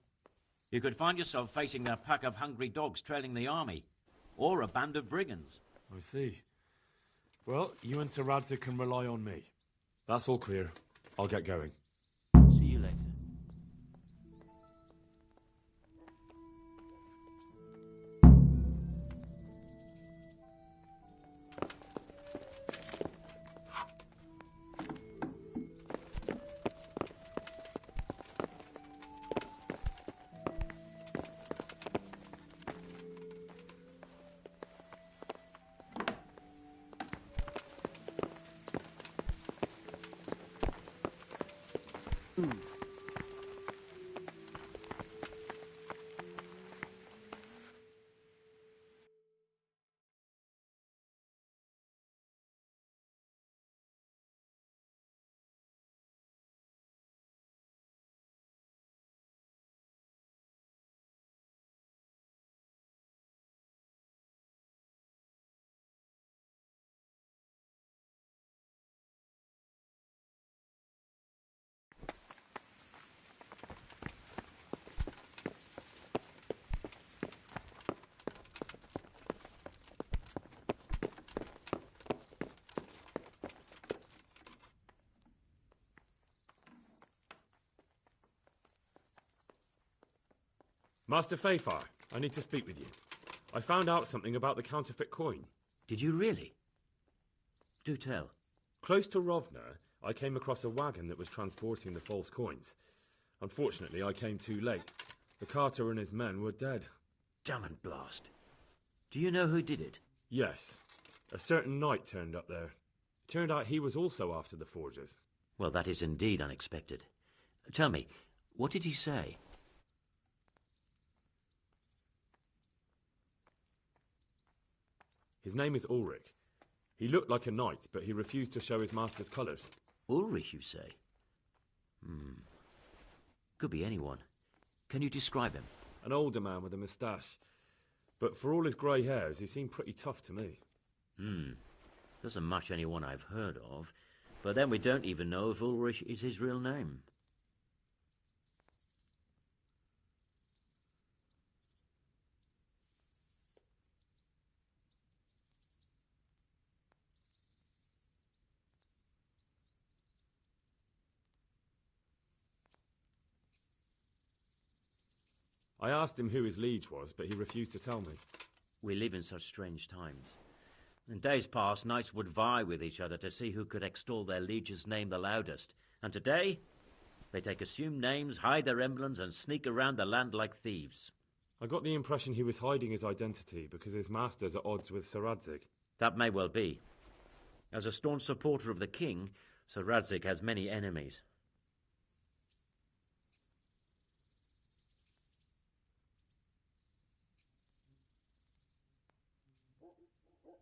You could find yourself facing a pack of hungry dogs trailing the army, or a band of brigands. I see. Well, you and Sir Radzig can rely on me. That's all clear. I'll get going. See you later. Master Fafar, I need to speak with you. I found out something about the counterfeit coin. Did you really? Do tell. Close to Rovna, I came across a wagon that was transporting the false coins. Unfortunately, I came too late. The carter and his men were dead. Damn and blast. Do you know who did it? Yes. A certain knight turned up there. It turned out he was also after the forgers. Well, that is indeed unexpected. Tell me, what did he say? His name is Ulrich. He looked like a knight, but he refused to show his master's colours. Ulrich, you say? Could be anyone. Can you describe him? An older man with a moustache. But for all his grey hairs, he seemed pretty tough to me. Doesn't match anyone I've heard of. But then we don't even know if Ulrich is his real name. I asked him who his liege was, but he refused to tell me. We live in such strange times. In days past, knights would vie with each other to see who could extol their liege's name the loudest. And today, they take assumed names, hide their emblems, and sneak around the land like thieves. I got the impression he was hiding his identity because his master's at odds with Sir Radzig. That may well be. As a staunch supporter of the king, Sir Radzig has many enemies.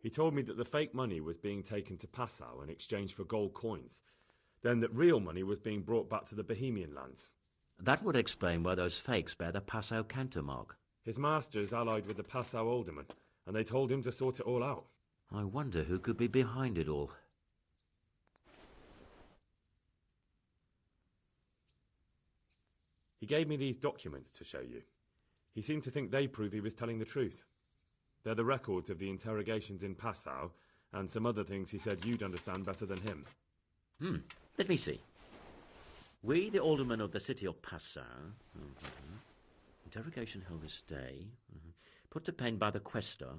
He told me that the fake money was being taken to Passau in exchange for gold coins, then that real money was being brought back to the Bohemian lands. That would explain why those fakes bear the Passau countermark. His master's allied with the Passau alderman, and they told him to sort it all out. I wonder who could be behind it all. He gave me these documents to show you. He seemed to think they prove he was telling the truth. They're the records of the interrogations in Passau, and some other things he said you'd understand better than him. Let me see. We, the aldermen of the city of Passau, interrogation held this day, put to pen by the questor.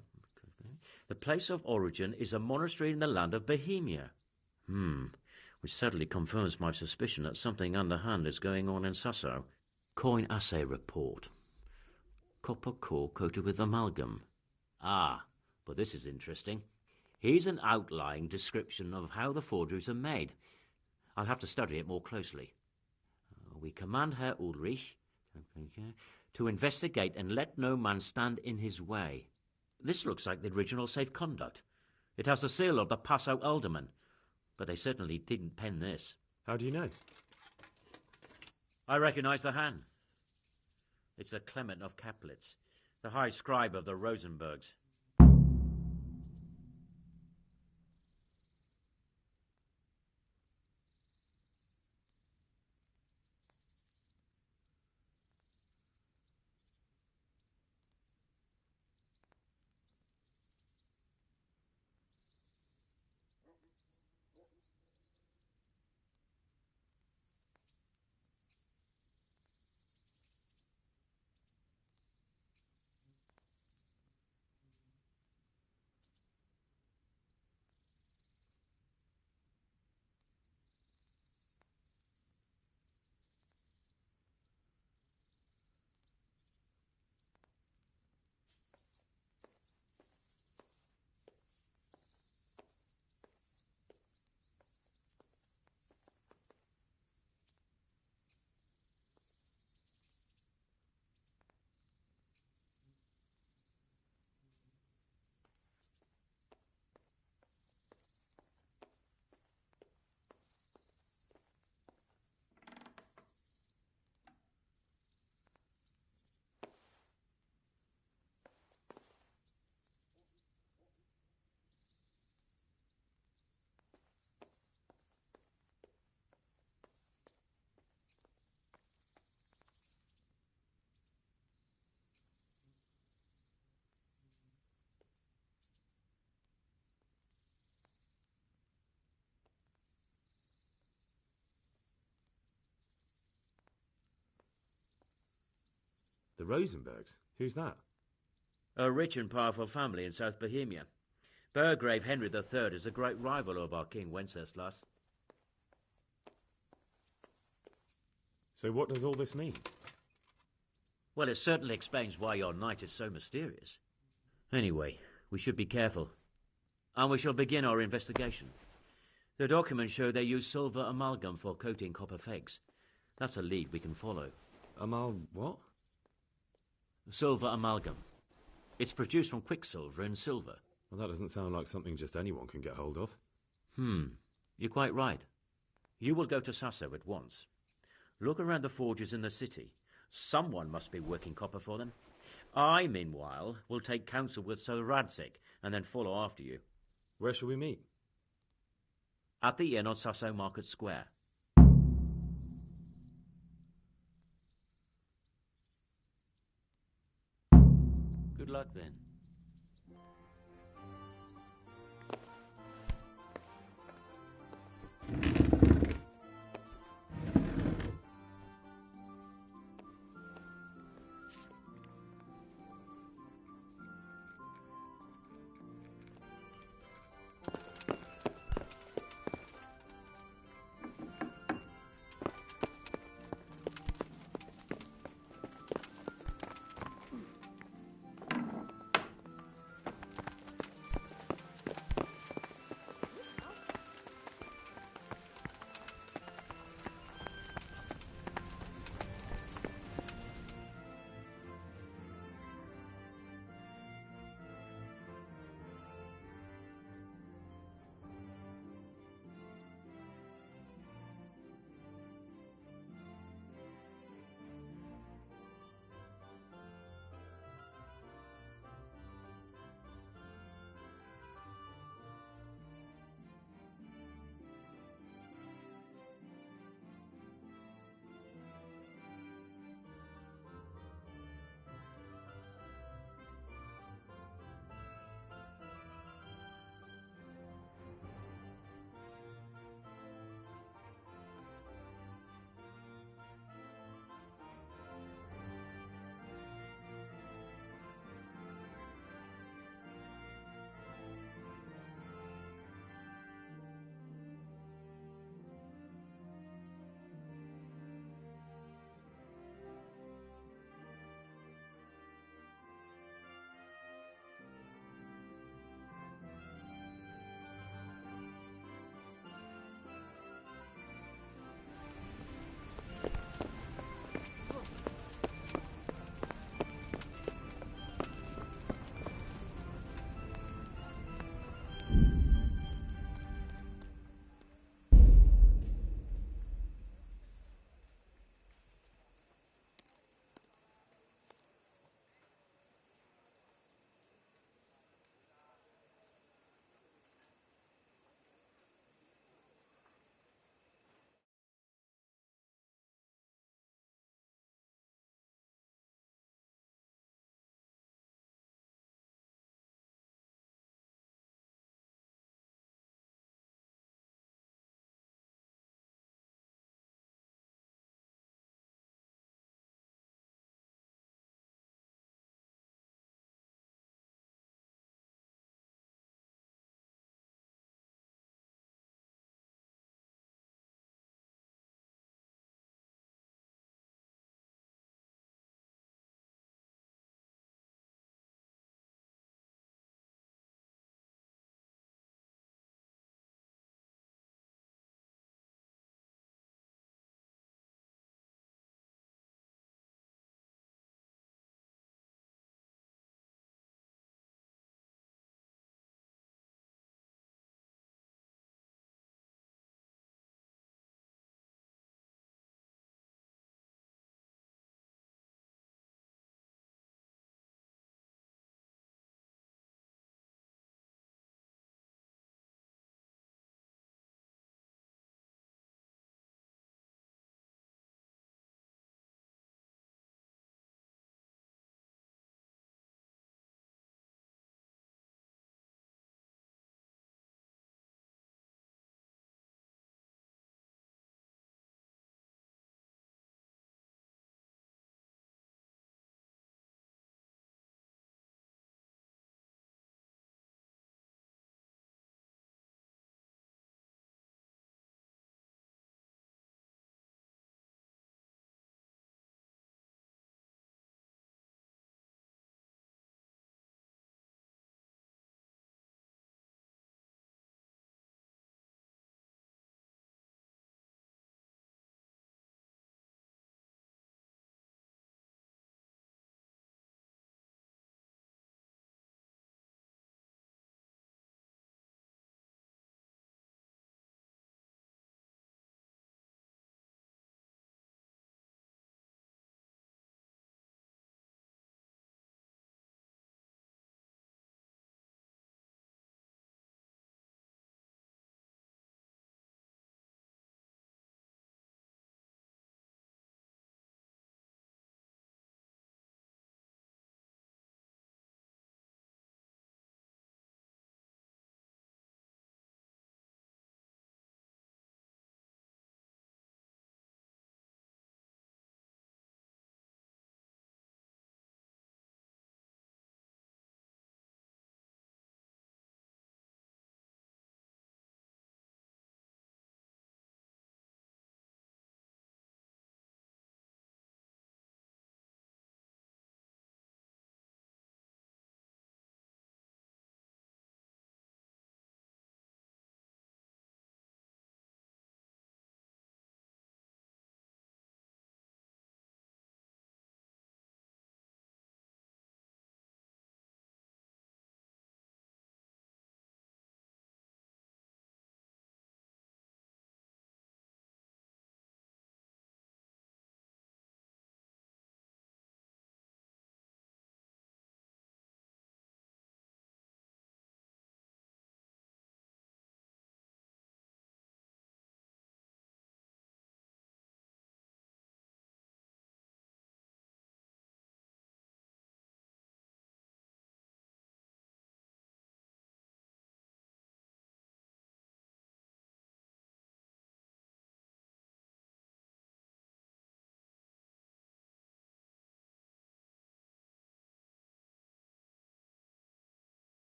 The place of origin is a monastery in the land of Bohemia. Which certainly confirms my suspicion that something underhand is going on in Sasso. Coin assay report. Copper core coated with amalgam. Ah, but this is interesting. Here's an outline description of how the forgeries are made. I'll have to study it more closely. We command Herr Ulrich to investigate and let no man stand in his way. This looks like the original safe conduct. It has the seal of the Passau alderman, but they certainly didn't pen this. How do you know? I recognize the hand. It's a Clement of Kaplitz, the high scribe of the Rosenbergs. Rosenbergs? Who's that? A rich and powerful family in South Bohemia. Burgrave Henry III is a great rival of our King Wenceslas. So what does all this mean? Well, it certainly explains why your knight is so mysterious. Anyway, we should be careful. And we shall begin our investigation. The documents show they use silver amalgam for coating copper fakes. That's a lead we can follow. What? Silver amalgam. It's produced from quicksilver and silver. Well, that doesn't sound like something just anyone can get hold of. You're quite right. You will go to Sasso at once. Look around the forges in the city. Someone must be working copper for them. I, meanwhile, will take counsel with Sir Radzig and then follow after you. Where shall we meet? At the inn on Sasso Market Square. Good luck then.